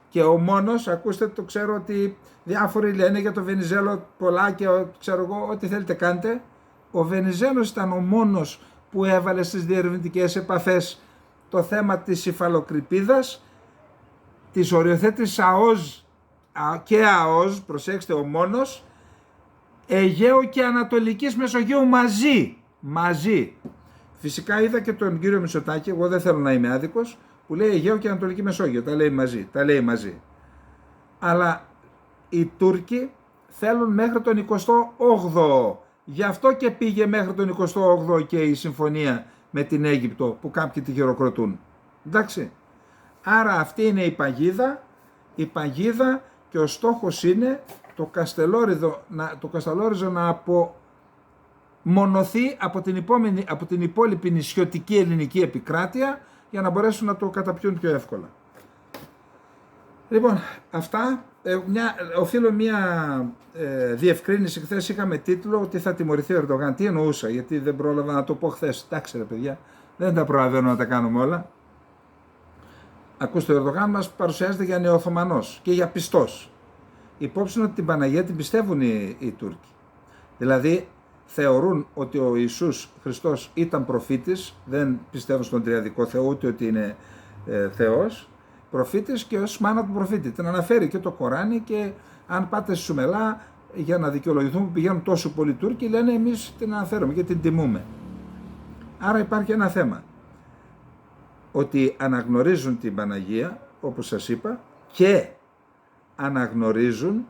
Και ο μόνος, ακούστε, το ξέρω ότι διάφοροι λένε για το Βενιζέλο πολλά και ξέρω εγώ, ό,τι θέλετε κάντε. Ο Βενιζέλος ήταν ο μόνος που έβαλε στις διερευνητικές επαφές το θέμα της υφαλοκρηπίδας, της οριοθέτησης ΑΟΣ και ΑΟΣ, προσέξτε, ο μόνος, Αιγαίου και Ανατολικής Μεσογείου μαζί. Φυσικά είδα και τον κύριο Μητσοτάκη, εγώ δεν θέλω να είμαι άδικος, που λέει Αιγαίο και Ανατολική Μεσόγειο, τα λέει μαζί. Αλλά οι Τούρκοι θέλουν μέχρι τον 28ο, γι' αυτό και πήγε μέχρι τον 28ο και η συμφωνία με την Αίγυπτο που κάποιοι τη χειροκροτούν. Εντάξει. Άρα αυτή είναι η παγίδα και ο στόχος είναι το Καστελόριζο να απομονωθεί από την υπόλοιπη νησιωτική ελληνική επικράτεια για να μπορέσουν να το καταπιούν πιο εύκολα. Λοιπόν, αυτά. Οφείλω μια διευκρίνηση. Χθες είχαμε τίτλο ότι θα τιμωρηθεί ο Ερντογάν. Τι εννοούσα? Γιατί δεν πρόλαβα να το πω χθες. Εντάξει ρε παιδιά, δεν τα προλαβαίνω να τα κάνουμε όλα. Ακούστε, ο Ερντογάν μας παρουσιάζεται για νεοοθωμανός και για πιστός. Υπόψη είναι ότι την Παναγία την πιστεύουν οι Τούρκοι. Δηλαδή θεωρούν ότι ο Ιησούς Χριστός ήταν προφήτης, δεν πιστεύουν στον τριαδικό Θεό ούτε ότι είναι Θεός, προφήτης και ως μάνα του προφήτη. Την αναφέρει και το Κοράνι, και αν πάτε στη Σουμελά για να δικαιολογηθούν που πηγαίνουν τόσο πολλοί Τούρκοι, λένε εμείς την αναφέρουμε και την τιμούμε. Άρα υπάρχει ένα θέμα, ότι αναγνωρίζουν την Παναγία, όπως σας είπα, και αναγνωρίζουν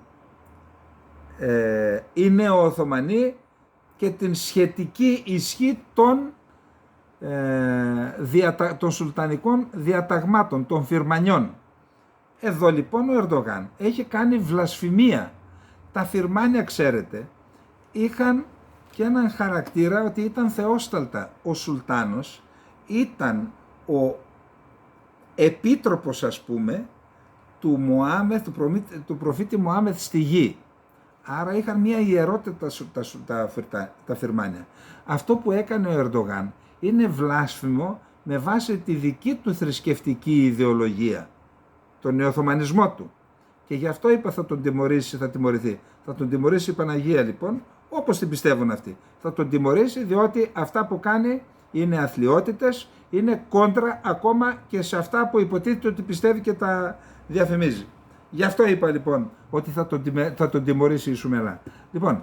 οι νεοοθωμανοί και την σχετική ισχύ των σουλτανικών διαταγμάτων, των φυρμανιών. Εδώ λοιπόν ο Ερντογάν έχει κάνει βλασφημία. Τα φυρμάνια, ξέρετε, είχαν και έναν χαρακτήρα ότι ήταν θεόσταλτα. Ο Σουλτάνος ήταν ο επίτροπος, ας πούμε, του προφήτη Μωάμεθ στη γη. Άρα είχαν μια ιερότητα τα φυρμάνια. Αυτό που έκανε ο Ερντογάν είναι βλάσφημο με βάση τη δική του θρησκευτική ιδεολογία, τον νεοοθωμανισμό του. Και γι' αυτό είπα θα τον τιμωρήσει, θα τιμωρηθεί. Θα τον τιμωρήσει η Παναγία λοιπόν, όπως την πιστεύουν αυτοί. Θα τον τιμωρήσει διότι αυτά που κάνει είναι αθλιότητες, είναι κόντρα ακόμα και σε αυτά που υποτίθεται ότι πιστεύει και τα διαφημίζει. Γι' αυτό είπα λοιπόν ότι θα τον τιμωρήσει η Σουμελά. Λοιπόν,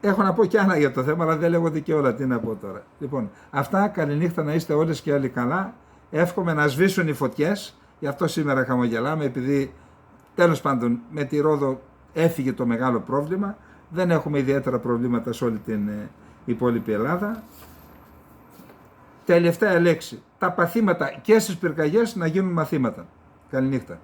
έχω να πω κι άλλα για το θέμα, αλλά δεν λέγονται και όλα. Τι να πω τώρα. Λοιπόν, αυτά, καληνύχτα να είστε όλες και όλοι καλά. Εύχομαι να σβήσουν οι φωτιές. Γι' αυτό σήμερα χαμογελάμε, επειδή τέλος πάντων με τη Ρόδο έφυγε το μεγάλο πρόβλημα. Δεν έχουμε ιδιαίτερα προβλήματα σε όλη την υπόλοιπη Ελλάδα. Τελευταία λέξη. Τα παθήματα και στις πυρκαγιές να γίνουν μαθήματα. Καληνύχτα.